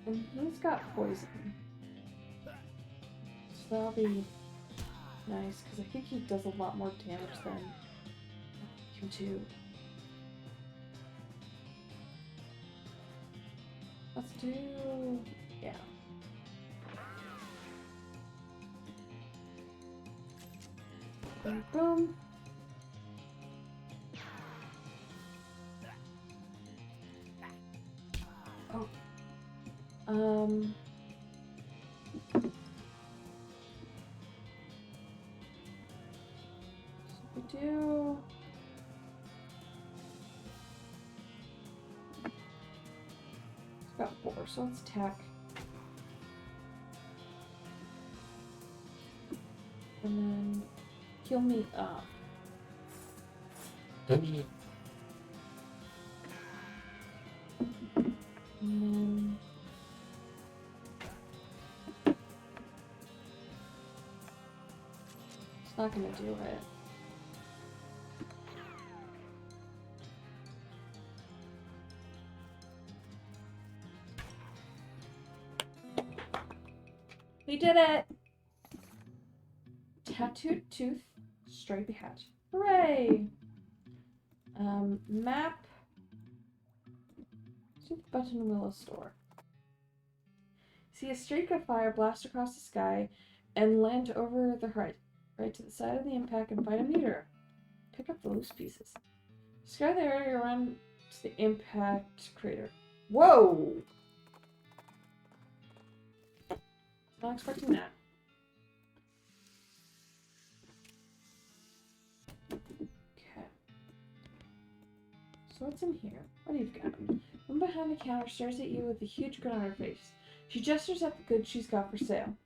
And he's got poison. So that'll be nice, because I think he does a lot more damage than you do. Let's do... yeah. Boom, boom. Oh. So we do... It's got 4, so let's attack. And then heal me up. And then... It's not gonna do it. We did it! Tattooed tooth, stripy hat. Hooray! Map. See the button Willow store. See a streak of fire blast across the sky and land over the right to the side of the impact and find a meteor. Pick up the loose pieces. Scour the area around the impact crater. Whoa! Not expecting that. Okay. So what's in here? What do you got? One behind the counter stares at you with a huge grin on her face. She gestures at the goods she's got for sale.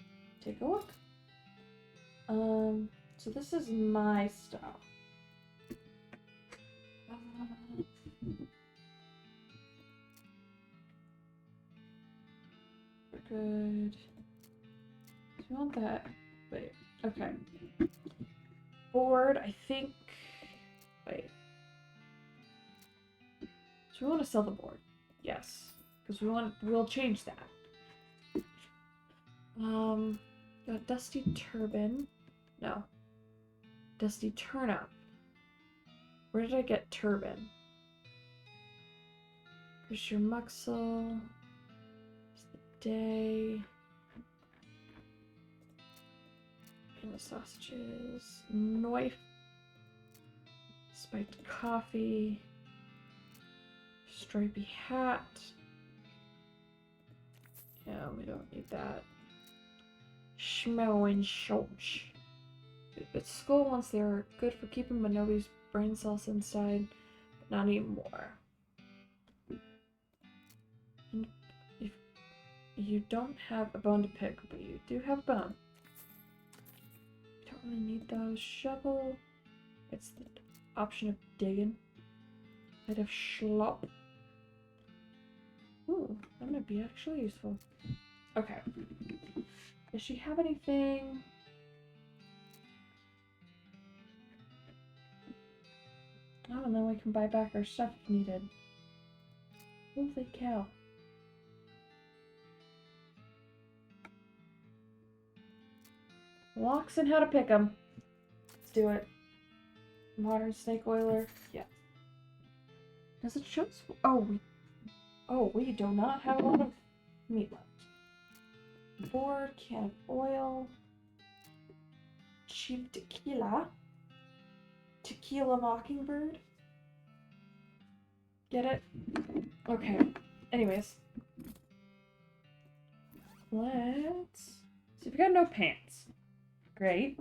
Take a look. So this is my stuff. We're good. Do you want that? Wait, okay. Board, I think... Wait. So we want to sell the board. Yes. Because we'll change that. The dusty turban. No. Dusty turnip. Where did I get turban? Here's your muxel. Here's the day. And the sausages. Knife. Spiked coffee. Stripy hat. Yeah, we don't need that. Schmelling shorts. It's school once they were good for keeping Manobi's brain cells inside, but not anymore. And if you don't have a bone to pick, but you do have a bone. You don't really need those. Shovel. It's the option of digging. Bit of schlop. Ooh, that might be actually useful. Okay. Does she have anything? Oh, and then we can buy back our stuff if needed. Holy cow. Locks and how to pick them. Let's do it. Modern snake oiler. Yeah. Does it show? We do not have a lot of meat left. Board, can of oil. Cheap tequila. Tequila mockingbird. Get it? Okay. Anyways. Let's see. We got no pants. Great.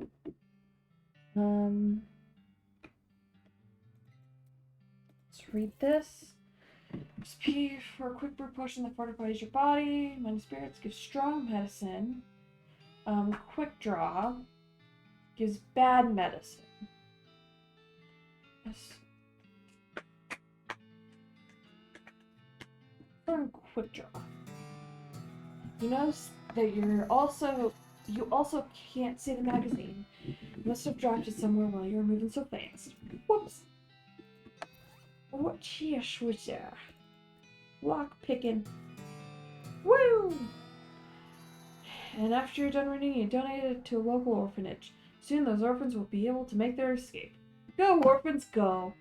Let's read this. Recipe for a quick brew potion that fortifies your body. Minus spirits gives strong medicine. Quick draw gives bad medicine. Yes. Quick draw. You notice that you also can't see the magazine. You must have dropped it somewhere while you were moving so fast. Whoops. What cheers was there? Lock picking. Woo! And after you're done reading, you donate it to a local orphanage. Soon those orphans will be able to make their escape. Go, orphans, go!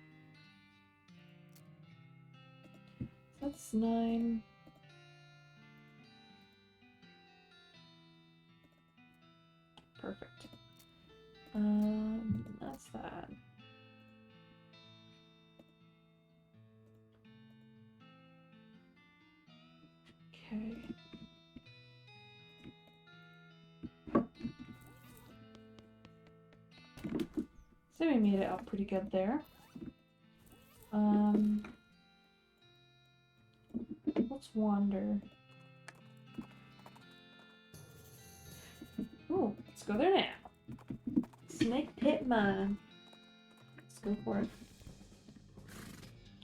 That's 9. Perfect. That's that. Okay. So we made it out pretty good there. Let's wander. Oh, let's go there now. Snake pit mine. Let's go for it.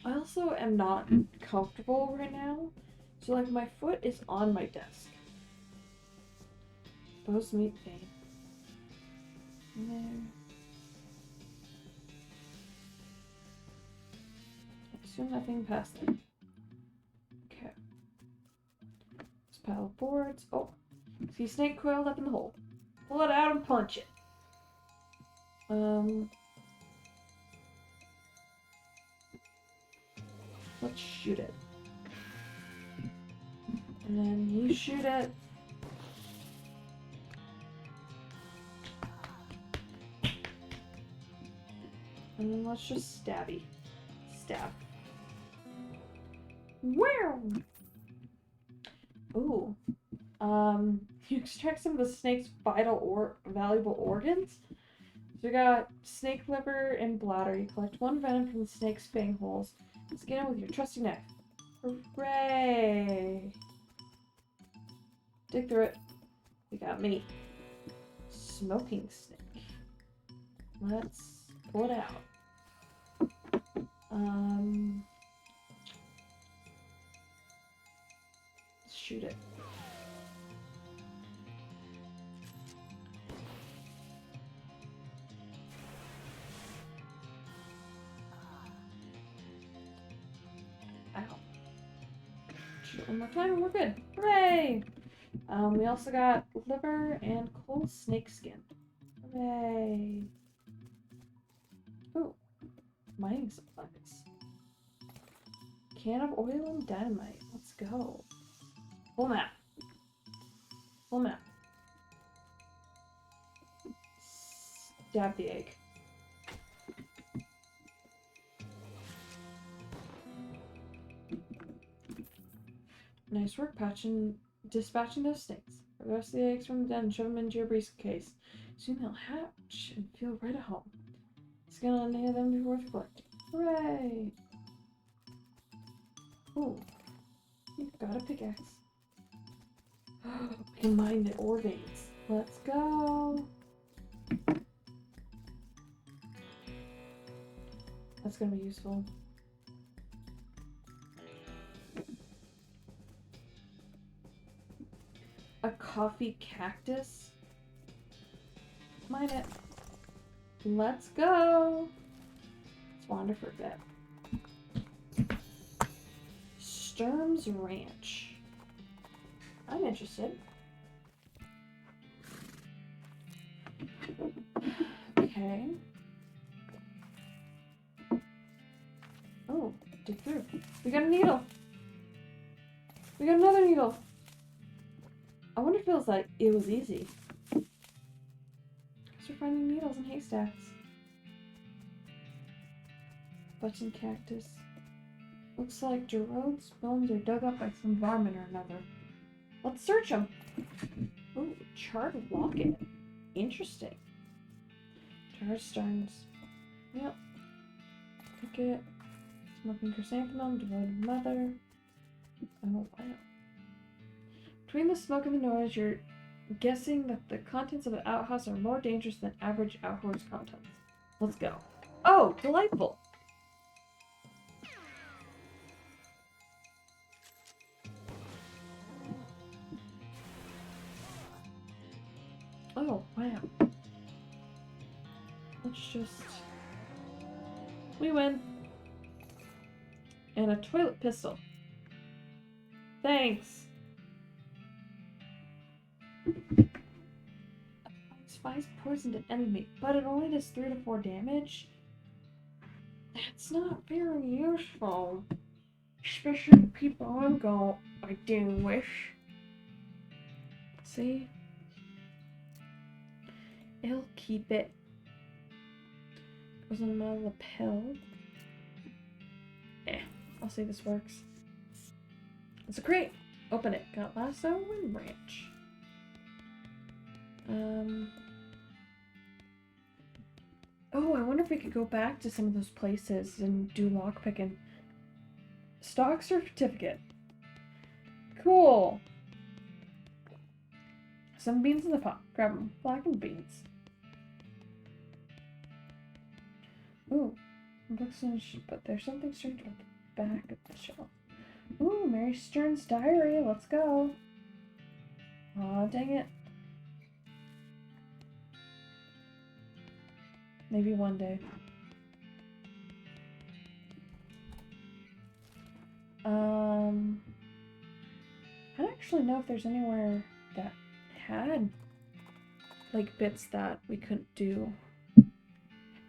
I also am not comfortable right now. So like my foot is on my desk. Exposed meat vein. In there. Assume nothing past there. Okay. This pile of boards. Oh. See snake coiled up in the hole. Pull it out and punch it. Let's shoot it. And then you shoot it. And then let's just stabby. Stab. Wow! Ooh. You extract some of the snake's valuable organs. So we got snake liver and bladder. You collect 1 venom from the snake's fang holes. Skin it with your trusty knife. Hooray! Dig through it. We got meat. Smoking snake. Let's pull it out. Let's shoot it. Ow. Shoot it one more time and we're good. Hooray! We also got liver and cold snake skin. Hooray! Mining supplies. Can of oil and dynamite. Let's go. Full map. Full map. Stab the egg. Nice work dispatching those snakes. For the rest of the eggs from the den, shove them into your briefcase. Soon they'll hatch and feel right at home. Skin on any of them be worth collecting. Hooray! Ooh. You've got a pickaxe. We can mine the ore veins. Let's go! That's gonna be useful. A coffee cactus? Mine it. Let's go! Let's wander for a bit. Sturm's Ranch. I'm interested. Okay. Oh, dig through. We got a needle! We got another needle! I wonder if it was easy. Guess we're finding needles in haystacks. Button cactus. Looks like Gerode's bones are dug up by some varmint or another. Let's search them. Ooh, charred locket. Interesting. Charred stones. Yep. Cricket. Smoking chrysanthemum. Devoted mother. Oh, wow. Between the smoke and the noise, you're guessing that the contents of an outhouse are more dangerous than average outhouse contents. Let's go. Oh, delightful! Oh, wow. Let's just... We win. And a toilet pistol. Thanks! Spice poisoned an enemy, but it only does 3 to 4 damage. That's not very useful. Especially the people I do wish. See? It'll keep it. Goes on my lapel. I'll say this works. It's a crate. Open it. Got lasso and branch. Oh, I wonder if we could go back to some of those places and do lockpicking. Stock certificate. Cool. Some beans in the pot. Grab them. Blackened beans. Ooh. But there's something strange about the back of the shelf. Ooh, Mary Stern's diary. Let's go. Aw, dang it. Maybe one day. I don't actually know if there's anywhere that had like bits that we couldn't do.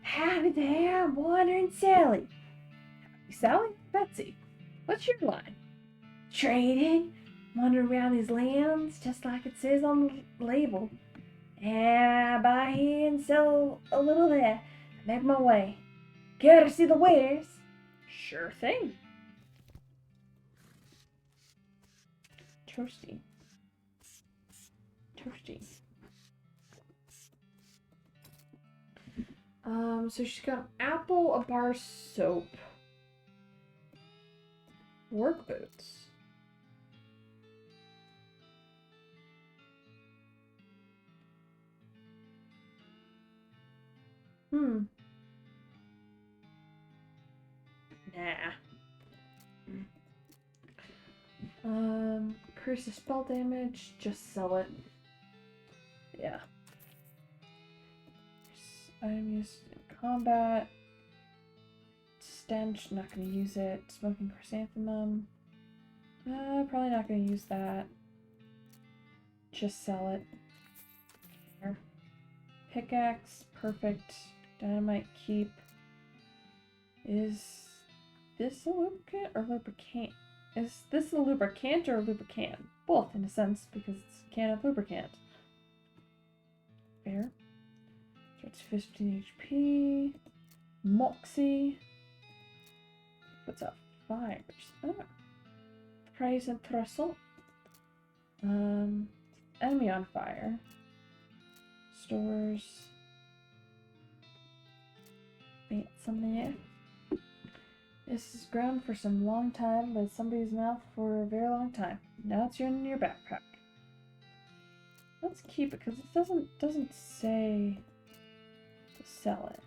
Howdy there, I'm wandering Sally. Sally? Betsy. What's your line? Trading. Wandering around these lands just like it says on the label. And I buy here and sell a little there. Make my way. Care to see the wares? Sure thing. Toasty. Toasty. So she's got an apple, a bar soap. Work boots. Nah. Increases spell damage, just sell it. Yeah. Item used in combat. Stench, not gonna use it. Smoking chrysanthemum. Probably not gonna use that. Just sell it. There. Pickaxe, perfect. Dynamite, keep. Is this a lubricant or lubricant? Is this a lubricant or a lubricant? Both, in a sense, because it's a can of lubricant. Fair. So it's 15 HP. Moxie. What's up? Fires. Oh. Price and thrustle. Enemy on fire. Stores. Paint something here. This is ground for some long time, but somebody's mouth for a very long time. Now it's in your backpack. Let's keep it because it doesn't say to sell it.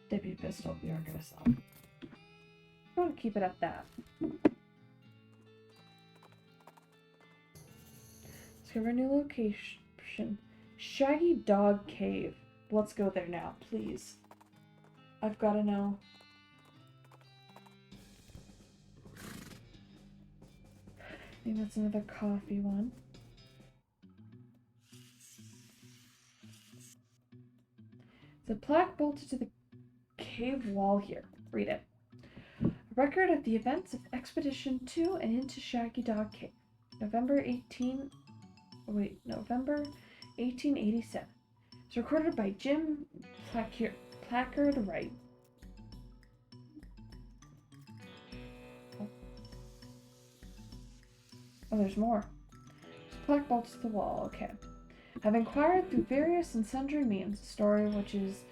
Deputy pistol, we aren't gonna sell it. I'm gonna keep it at that. Discover a new location. Shaggy Dog Cave. Let's go there now, please. I've gotta know. Maybe that's another coffee one. The plaque bolted to the cave wall here. Read it. A record of the events of Expedition to and into Shaggy Dog Cave. November 1887. It's recorded by Jim Placard Wright. Oh, there's more. There's a plaque bolted to the wall. Okay. I've inquired through various and sundry means, a story which is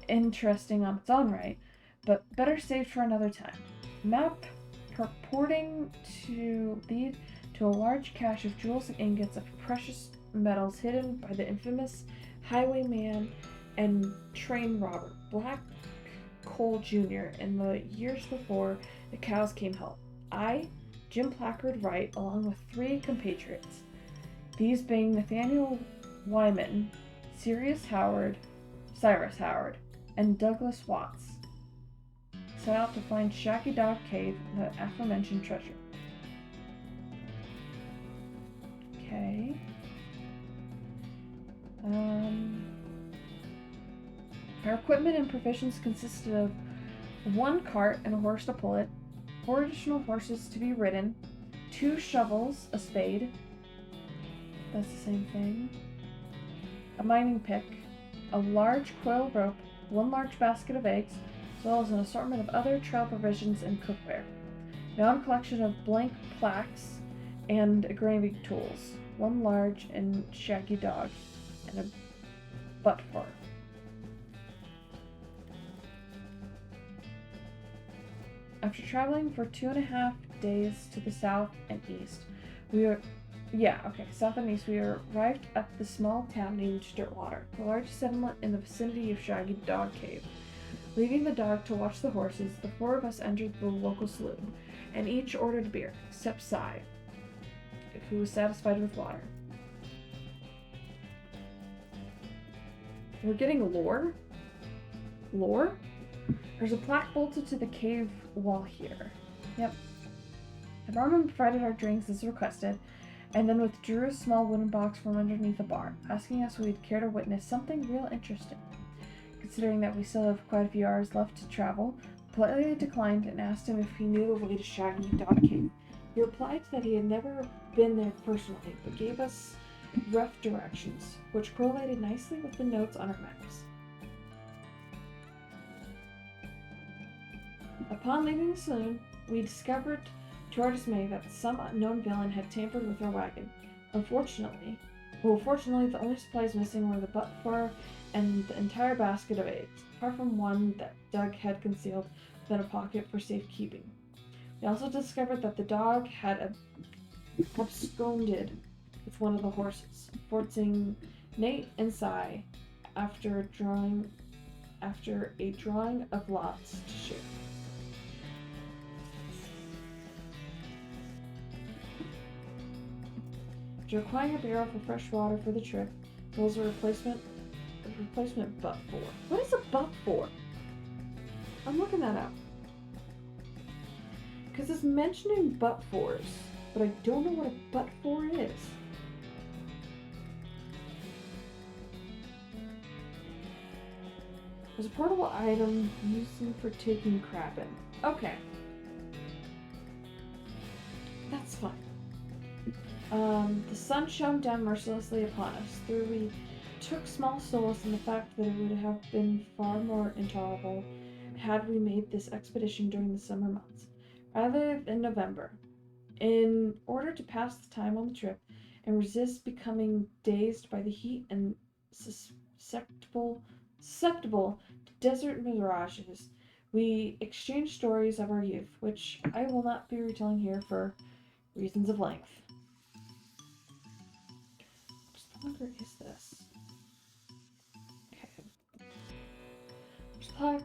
interesting on its own right, but better saved for another time. Map purporting to lead to a large cache of jewels and ingots of precious metals hidden by the infamous highwayman and train robber Black Cole Jr. in the years before the cows came home. I, Jim Placard Wright, along with 3 compatriots, these being Nathaniel Wyman, Cyrus Howard, and Douglas Watts, set out to find Shaggy Dog Cave and the aforementioned treasure. Okay. Our equipment and provisions consisted of 1 cart and a horse to pull it, 4 additional horses to be ridden, 2 shovels, a spade, that's the same thing, a mining pick, a large coil rope, 1 large basket of eggs, as well as an assortment of other trail provisions and cookware. My own collection of blank plaques and engraving tools, 1 large and shaggy dog, and a butt fart. After traveling for 2.5 days to the south and east, south and east, we arrived at the small town named Stirtwater, the largest settlement in the vicinity of Shaggy Dog Cave. Leaving the dog to watch the horses, the 4 of us entered the local saloon, and each ordered a beer, except Cy, who was satisfied with water. We're getting lore? Lore? There's a plaque bolted to the cave wall here. Yep. The barman provided our drinks as requested, and then withdrew a small wooden box from underneath the bar, asking us if we'd care to witness something real interesting. Considering that we still have quite a few hours left to travel, politely declined and asked him if he knew the way to Shaggy Dog Cave. He replied that he had never been there personally, but gave us rough directions, which correlated nicely with the notes on our maps. Upon leaving the saloon, we discovered to our dismay that some unknown villain had tampered with our wagon. Fortunately, the only supplies missing were the butt fur and the entire basket of eggs, apart from one that Doug had concealed within a pocket for safekeeping. We also discovered that the dog had absconded with one of the horses, forcing Nate and Cy after a drawing of lots to shoot. After acquiring a barrel for fresh water for the trip, there was a replacement butt for. What is a butt for? I'm looking that up. Because it's mentioning butt fors, but I don't know what a butt for is. There's a portable item used for taking crap in. Okay, that's fine. The sun shone down mercilessly upon us, though we took small solace in the fact that it would have been far more intolerable had we made this expedition during the summer months, rather than November. In order to pass the time on the trip and resist becoming dazed by the heat and susceptible to desert mirages, we exchanged stories of our youth, which I will not be retelling here for reasons of length. How longer is this? Okay. There's plaque.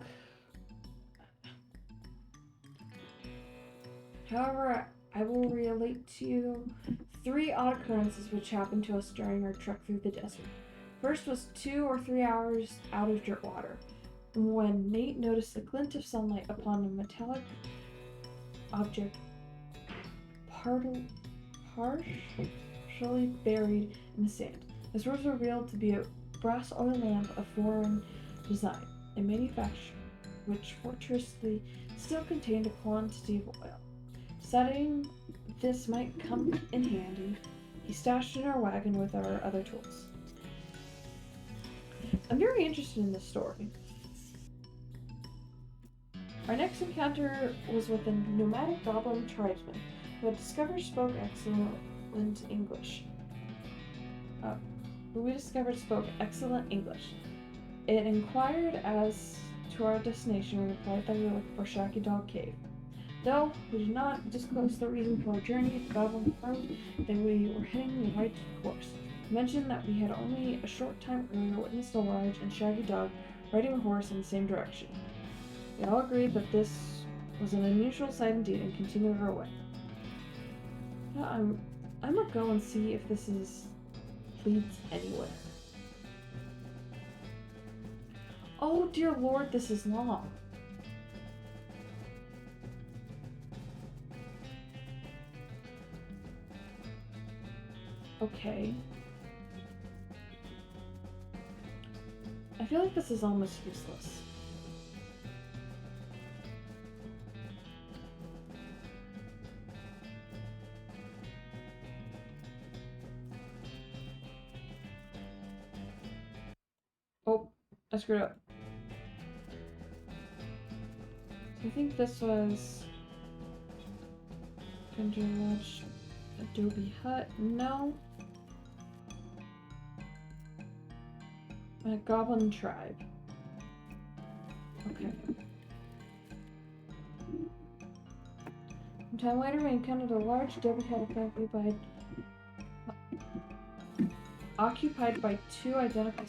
However, I will relate to you three odd occurrences which happened to us during our trek through the desert. First was 2 or 3 hours out of dirt water, when Nate noticed a glint of sunlight upon a metallic object partially buried in the sand. This was revealed to be a brass oil lamp of foreign design, a manufacture which fortuitously still contained a quantity of oil. Deciding this might come in handy, he stashed in our wagon with our other tools. I'm very interested in this story. Our next encounter was with a nomadic goblin tribesman who had discovered spoke excellent English. Who we discovered spoke excellent English. It inquired as to our destination and replied that we were looking for Shaky Dog Cave. Though we did not disclose the reason for our journey, the goblin confirmed that we were heading the right course. He mentioned that we had only a short time earlier witnessed a large and shaggy dog riding a horse in the same direction. We all agreed that this was an unusual sight indeed and continued our way. Yeah, I'm gonna go and see if this leads anywhere. Oh dear lord, this is long. Okay. I feel like this is almost useless. Oh, I screwed up. So I think this was Country Lodge, Adobe Hut. No. A Goblin Tribe. Okay. Some time later, we encountered a large Adobe Hut occupied by two identical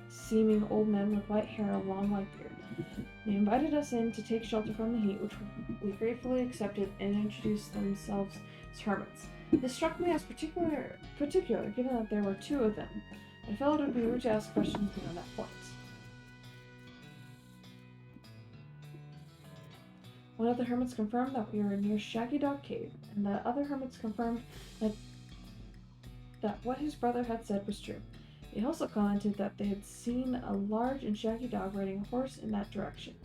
seeming old men with white hair and long white beard. They invited us in to take shelter from the heat, which we gratefully accepted, and introduced themselves as hermits. This struck me as particular, given that there were two of them. I felt it would be rude to ask questions beyond that point. One of the hermits confirmed that we were near Shaggy Dog Cave, and the other hermits confirmed that what his brother had said was true. He also commented that they had seen a large and shaggy dog riding a horse in that direction.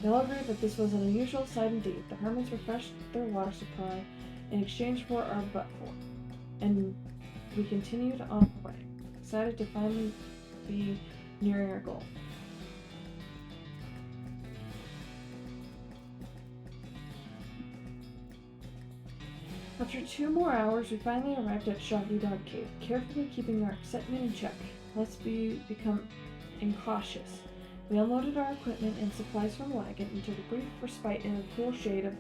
They all agreed that this was an unusual sight indeed. The hermits refreshed their water supply in exchange for our buttful, and we continued on our way, excited to finally be nearing our goal. After 2 more hours, we finally arrived at Shaggy Dog Cave, carefully keeping our excitement in check, lest we become incautious. We unloaded our equipment and supplies from the wagon and took a brief respite in the cool shade of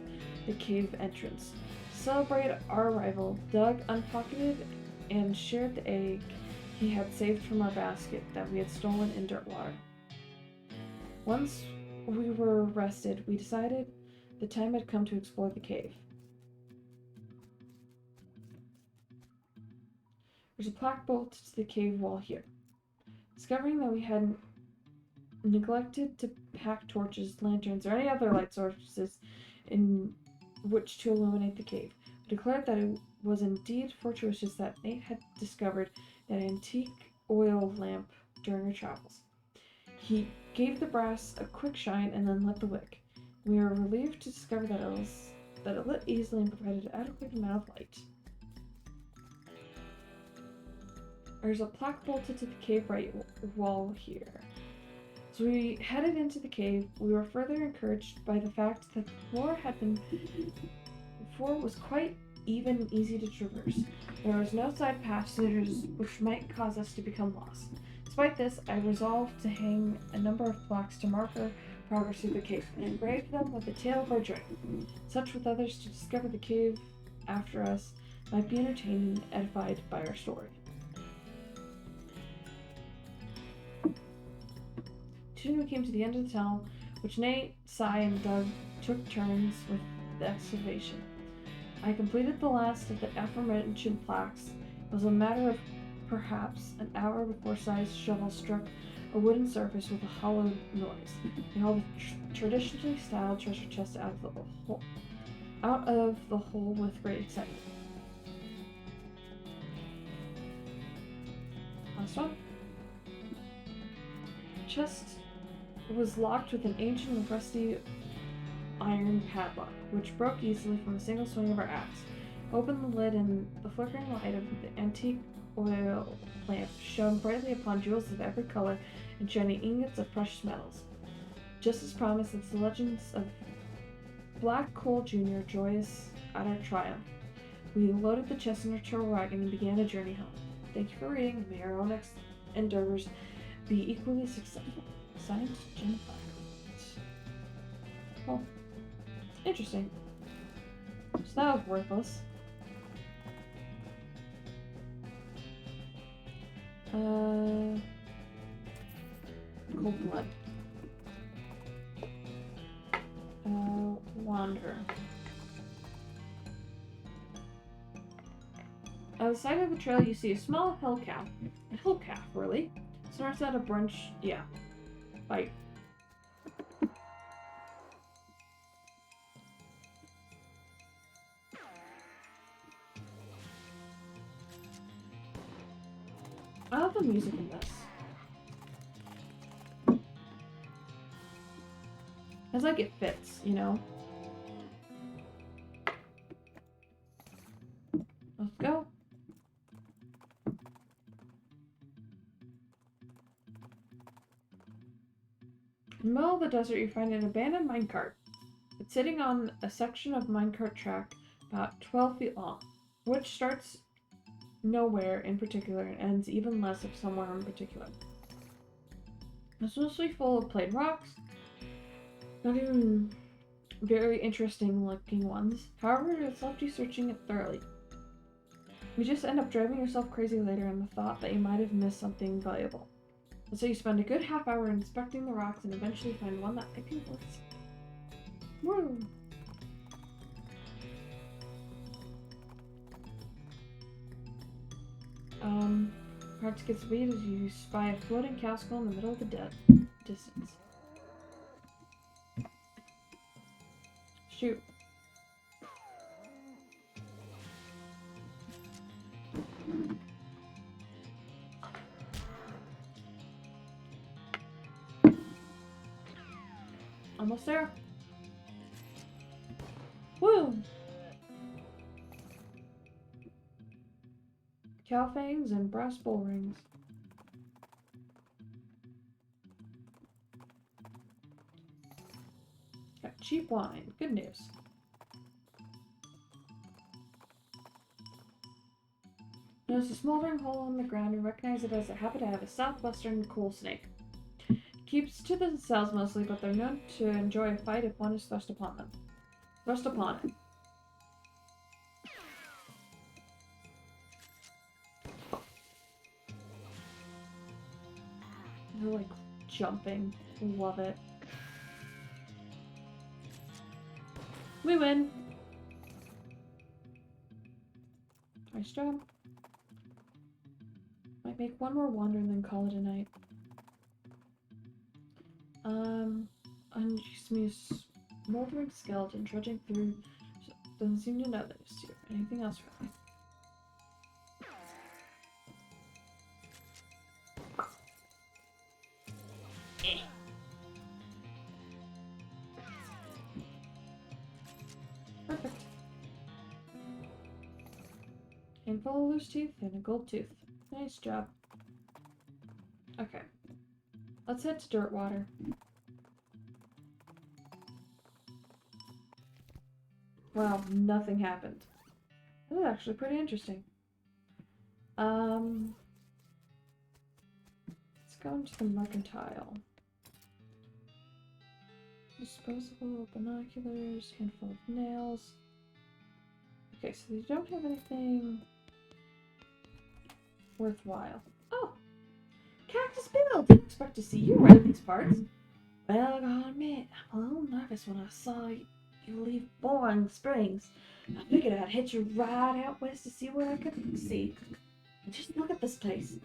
the cave entrance. To celebrate our arrival, Doug unpocketed and shared the egg he had saved from our basket that we had stolen in dirt water. Once we were rested, we decided the time had come to explore the cave. There's a plaque bolted to the cave wall here. Discovering that we had neglected to pack torches, lanterns, or any other light sources in which to illuminate the cave, we declared that it was indeed fortuitous that Nate had discovered that antique oil lamp during our travels. He gave the brass a quick shine and then lit the wick. We were relieved to discover that it lit easily and provided an adequate amount of light. There's a plaque bolted to the cave right wall here. As we headed into the cave, we were further encouraged by the fact that the floor was quite even and easy to traverse. There was no side passages which might cause us to become lost. Despite this, I resolved to hang a number of plaques to mark our progress through the cave and engrave them with the tale of our journey. Such with others to discover the cave after us might be entertained and edified by our story. Soon we came to the end of the tunnel, which Nate, Cy, and Doug took turns with the excavation. I completed the last of the aforementioned plaques. It was a matter of perhaps an hour before Cy's shovel struck a wooden surface with a hollow noise. He hauled a traditionally styled treasure chest out of the hole with great excitement. Last one. The chest was locked with an ancient and rusty iron padlock, which broke easily from a single swing of our axe. Opened the lid, and the flickering light of the antique oil lamp shone brightly upon jewels of every color and shiny ingots of precious metals. Just as promised, it's the legends of Black Cole Jr. joyous at our triumph. We loaded the chest in our turtle wagon and began a journey home. Thank you for reading, and may our own endeavors be equally successful. Signed, Jim Fire. Well, interesting. So that was worthless. Cold Blood. Wander. At the side of the trail, you see a small hill calf. A hill calf, really. Starts at a brunch. Yeah. Bite. I love the music in this. It's like it fits, you know? Let's go. In the middle of the desert, you find an abandoned minecart. It's sitting on a section of minecart track about 12 feet long, which starts nowhere in particular and ends even less of somewhere in particular. It's mostly full of plain rocks, not even very interesting looking ones. However, it's left you searching it thoroughly. You just end up driving yourself crazy later in the thought that you might have missed something valuable. And so you spend a good half hour inspecting the rocks and eventually find one that might be worth it. Woo! Hard to get speed as you spy a floating cow skull in the middle of the distance. Shoot. Almost there. Woo! Cow fangs and brass bull rings. Got cheap wine. Good news. Notice a smoldering hole in the ground and recognize it as a habitat of a southwestern coal snake. Keeps to themselves mostly, but they're known to enjoy a fight if one is thrust upon them. Thrust upon it. They're like jumping. Love it. We win. Nice job. Might make one more wander and then call it a night. Just me a smoldering skeleton trudging through. Doesn't seem to know that it's you. Anything else for me? Handful of loose teeth and a gold tooth. Nice job. Okay. Let's head to Dirtwater. Well, nothing happened. That was actually pretty interesting. Let's go into the mercantile. Disposable binoculars, handful of nails. Okay, so they don't have anything worthwhile. Oh! Cactus Bill! Didn't expect to see you around these parts. Well, I gotta admit, I'm a little nervous when I saw you leave Boring Springs. I figured I'd hit you right out west to see what I could see. And just look at this place.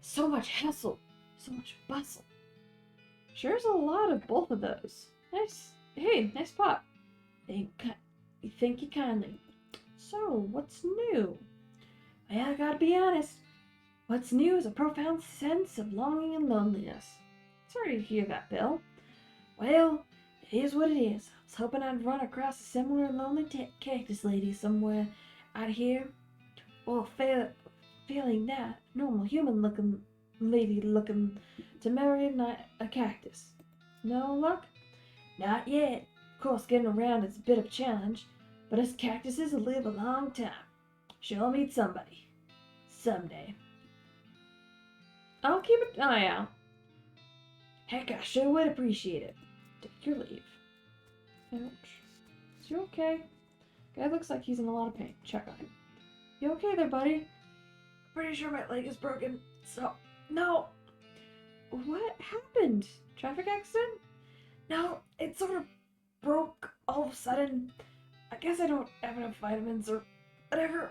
So much hustle, so much bustle. Sure's a lot of both of those. Nice. Hey, nice pop. Thank you kindly. So, what's new? Well, I gotta be honest. What's new is a profound sense of longing and loneliness. Sorry to hear that, Bill. Well, it is what it is. I was hoping I'd run across a similar lonely cactus lady somewhere out here. Well, failing that, normal human-looking lady looking to marry a cactus. No luck? Not yet. Of course, getting around is a bit of a challenge, but us cactuses will live a long time. Sure, I'll meet somebody. Someday. I'll keep an eye out. Heck, I sure would appreciate it. Take your leave. Ouch. Is you okay? Guy looks like he's in a lot of pain. Check on him. You okay there, buddy? Pretty sure my leg is broken, so... No! What happened? Traffic accident? No, it sort of broke all of a sudden. I guess I don't have enough vitamins or whatever.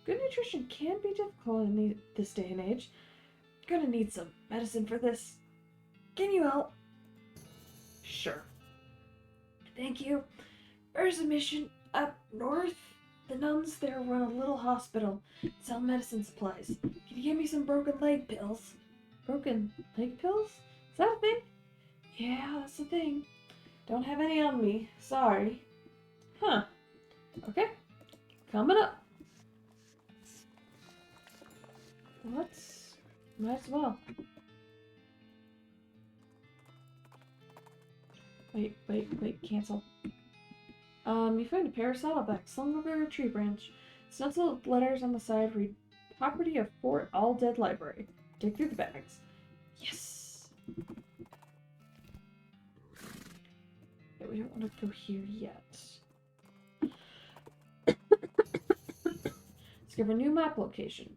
Good nutrition can be difficult in this day and age. Gonna need some medicine for this. Can you help? Sure. Thank you. There's a mission up north. The nuns there run a little hospital, sell medicine supplies. Can you give me some broken leg pills? Broken leg pills? Is that a thing? Yeah, that's the thing. Don't have any on me. Sorry. Huh. Okay. Coming up. Might as well. Wait, cancel. You find a pair of saddlebags slung over a tree branch. Stenciled letters on the side read, "Property of Fort All Dead Library." Dig through the bags. Yes! Yeah, we don't want to go here yet. Let's give a new map location.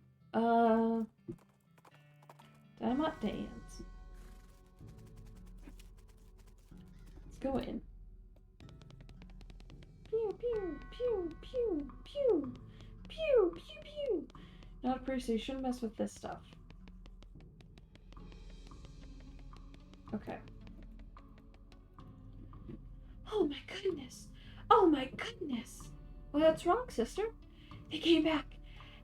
Dynamite Dance. Let's go in. Pew, pew, pew, pew, pew, pew, pew, pew. Not a pretty, so you shouldn't mess with this stuff. Okay. Oh my goodness! Oh my goodness! Well, that's wrong, sister. They came back.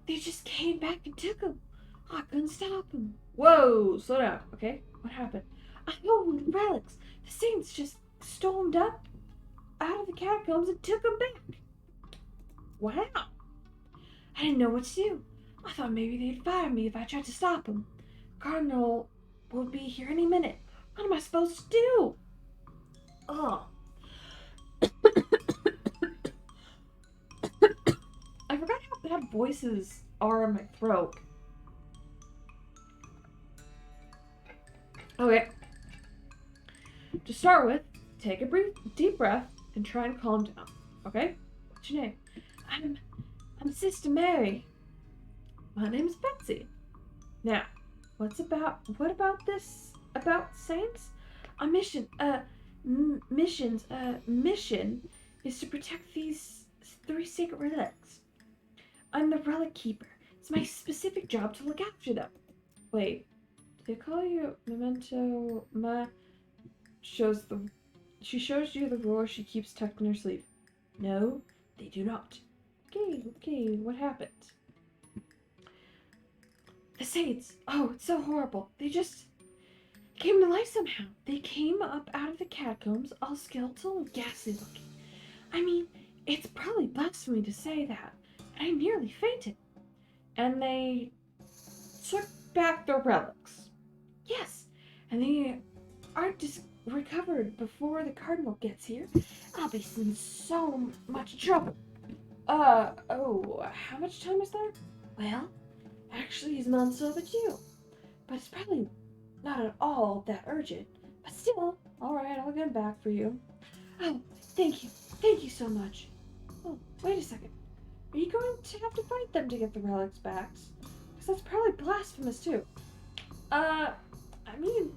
They just came back and took him. I couldn't stop him. Whoa! Slow down, okay? What happened? I know the relics. The saints just stormed up out of the catacombs and took them back. Wow! I didn't know what to do. I thought maybe they'd fire me if I tried to stop them. Cardinal will be here any minute. What am I supposed to do? Oh. I forgot how bad voices are in my throat. Okay. To start with, take a deep breath and try and calm down. Okay? What's your name? I'm Sister Mary. My name's Betsy. Now, what about this about saints? Our mission is to protect these 3 sacred relics. I'm the relic keeper. It's my specific job to look after them. Wait, they call you Memento? She shows you the roller she keeps tucked in her sleeve. No, they do not. Okay, what happened? The saints. Oh, it's so horrible. They just came to life somehow. They came up out of the catacombs, all skeletal and ghastly looking. I mean, it's probably blasphemy to say that. I nearly fainted. And they took back the relics. Yes, and they aren't recovered before the cardinal gets here. I'll be in so much trouble. Oh, how much time is there? Well, actually, he's months overdue. But it's probably not at all that urgent. But still, alright, I'll get him back for you. Oh, thank you. Thank you so much. Oh, wait a second. Are you going to have to fight them to get the relics back? Because that's probably blasphemous, too. I mean,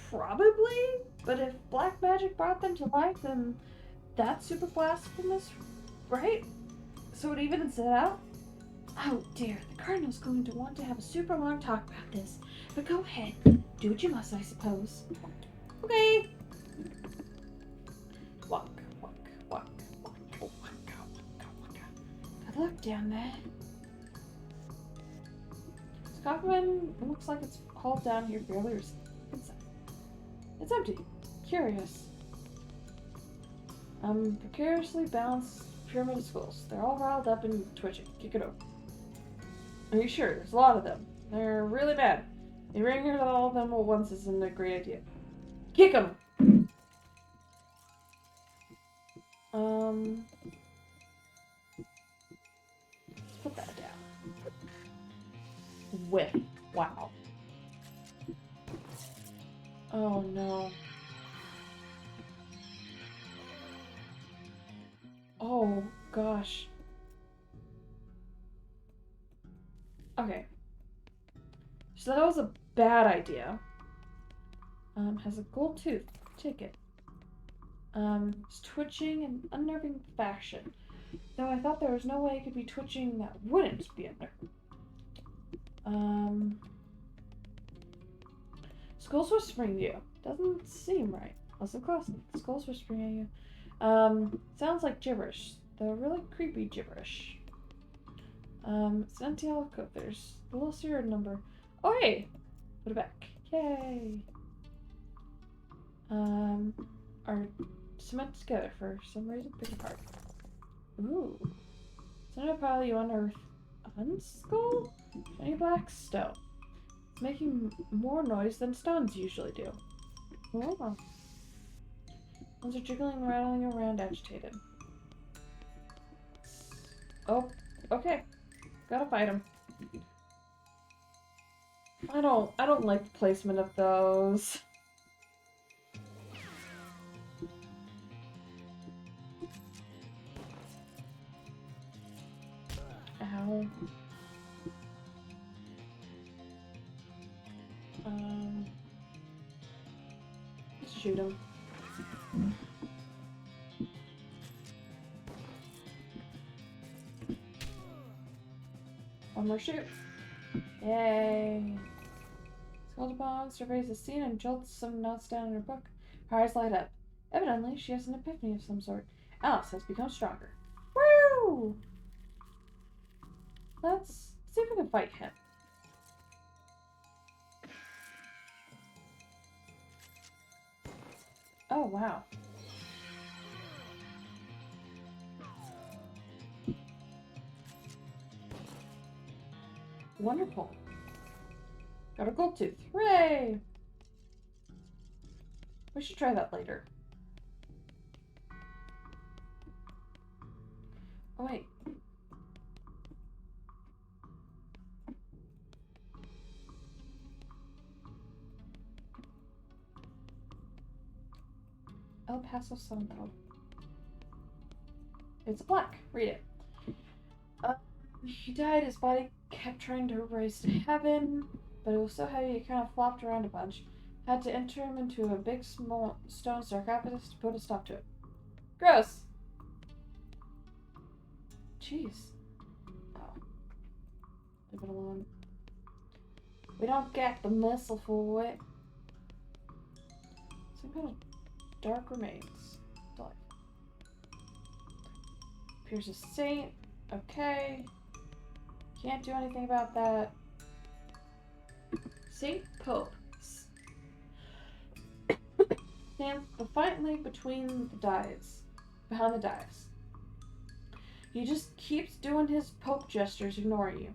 probably. But if black magic brought them to life, then that's super blasphemous, right? So it evens it out? Oh dear, the Cardinal's going to want to have a super long talk about this. But go ahead. Do what you must, I suppose. Okay. Walk, walk, walk, walk, walk, walk. Good luck down there. Scoffman looks like it's hauled down here fairly recently. It's empty. Curious. Precariously balanced pyramid of skulls. They're all riled up and twitching. Kick it over. Are you sure? There's a lot of them. They're really bad. Ringing all of them at once isn't a great idea. Kick them! Let's put that down. Whiff. Wow. Oh no. Oh gosh. Okay. So that was a bad idea. Has a gold tooth. Take it. It's twitching and unnerving fashion. Though I thought there was no way it could be twitching that wouldn't be unnerving. Skull's whispering to you. Doesn't seem right. Listen closely. Skull's whispering at you. Sounds like gibberish. Though really creepy gibberish. It's an empty alcove. There's a little serial number. Oh hey! Put it back. Yay! Are cemented together for some reason. Pick apart. Ooh. Send a pile you unearth unskull? Shiny black stone. It's making more noise than stones usually do. Oh. Ones are jiggling, rattling around, agitated. Oh, okay. Gotta fight him. I don't like the placement of those. Ow. Let's shoot him. One more shoot. Yay. Skullbone surveys the scene and jolts some notes down in her book. Her eyes light up. Evidently, she has an epiphany of some sort. Alice has become stronger. Woo! Let's see if we can fight him. Oh, wow. Wonderful. Got a gold tooth. Hooray! We should try that later. Oh, wait. El Paso Santo. It's black. Read it. He died. His body kept trying to rise to heaven, but it was so heavy it kind of flopped around a bunch. Had to enter him into a big small stone sarcophagus to put a stop to it. Gross. Jeez. Oh. Leave it alone. We don't get the missile for it. Some kind of dark remains. Delightful. Appears a saint. Okay. Can't do anything about that. Saint Pope stands defiantly between the dives. Behind the dives. He just keeps doing his poke gestures, ignoring you.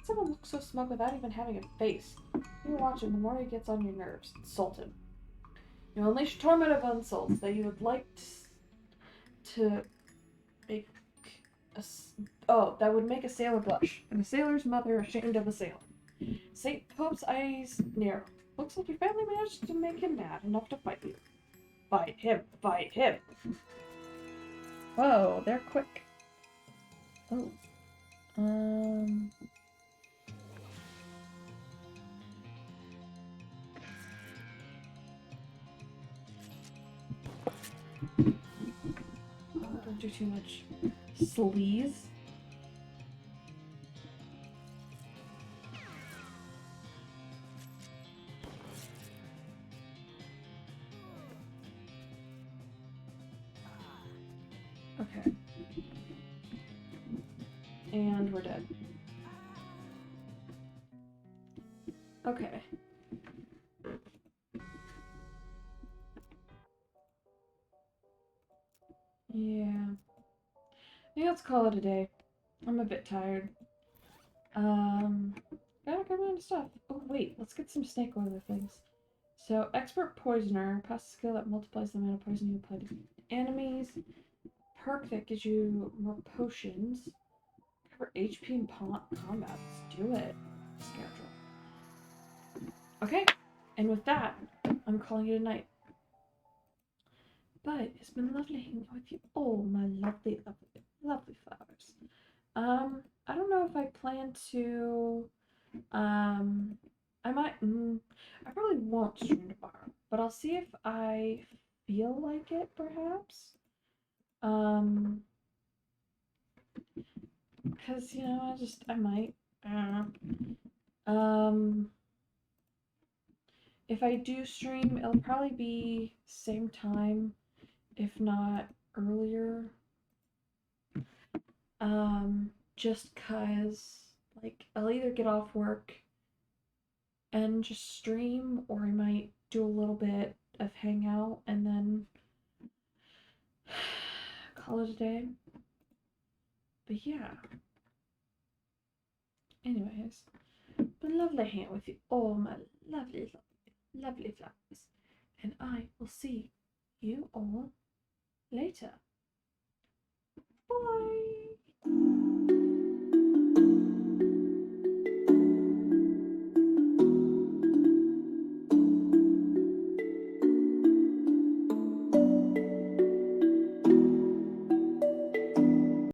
Someone looks so smug without even having a face. You watch him, the more he gets on your nerves. Insult him. You unleash a torment of insults that you would like to make a, that would make a sailor blush, and a sailor's mother ashamed of a sailor. St. Pope's eyes narrow. Looks like your family managed to make him mad enough to fight you. Fight him, fight him. Whoa, they're quick. Oh. Don't do too much. Sleaze. Okay. And we're dead. Okay. Yeah. Yeah, let's call it a day. I'm a bit tired. Gotta come on to stuff. Oh, wait, let's get some snake oil things. So, expert poisoner, pass a skill that multiplies the amount of poison you apply to enemies. Perk that gives you more potions. Cover HP in combat. Let's do it. Scoundrel. Okay, and with that, I'm calling it a night. But it's been lovely hanging out with you. Oh, my lovely, lovely, lovely flowers. I don't know if I plan to. I might. I probably won't stream tomorrow, but I'll see if I feel like it, perhaps. Because I might. I don't know. If I do stream, it'll probably be same time, if not earlier. Just cause like I'll either get off work and just stream, or I might do a little bit of hangout and then call it a day. But yeah. Anyways, been lovely hanging out with you all, my lovely, lovely, lovely flowers. And I will see you all later. Bye.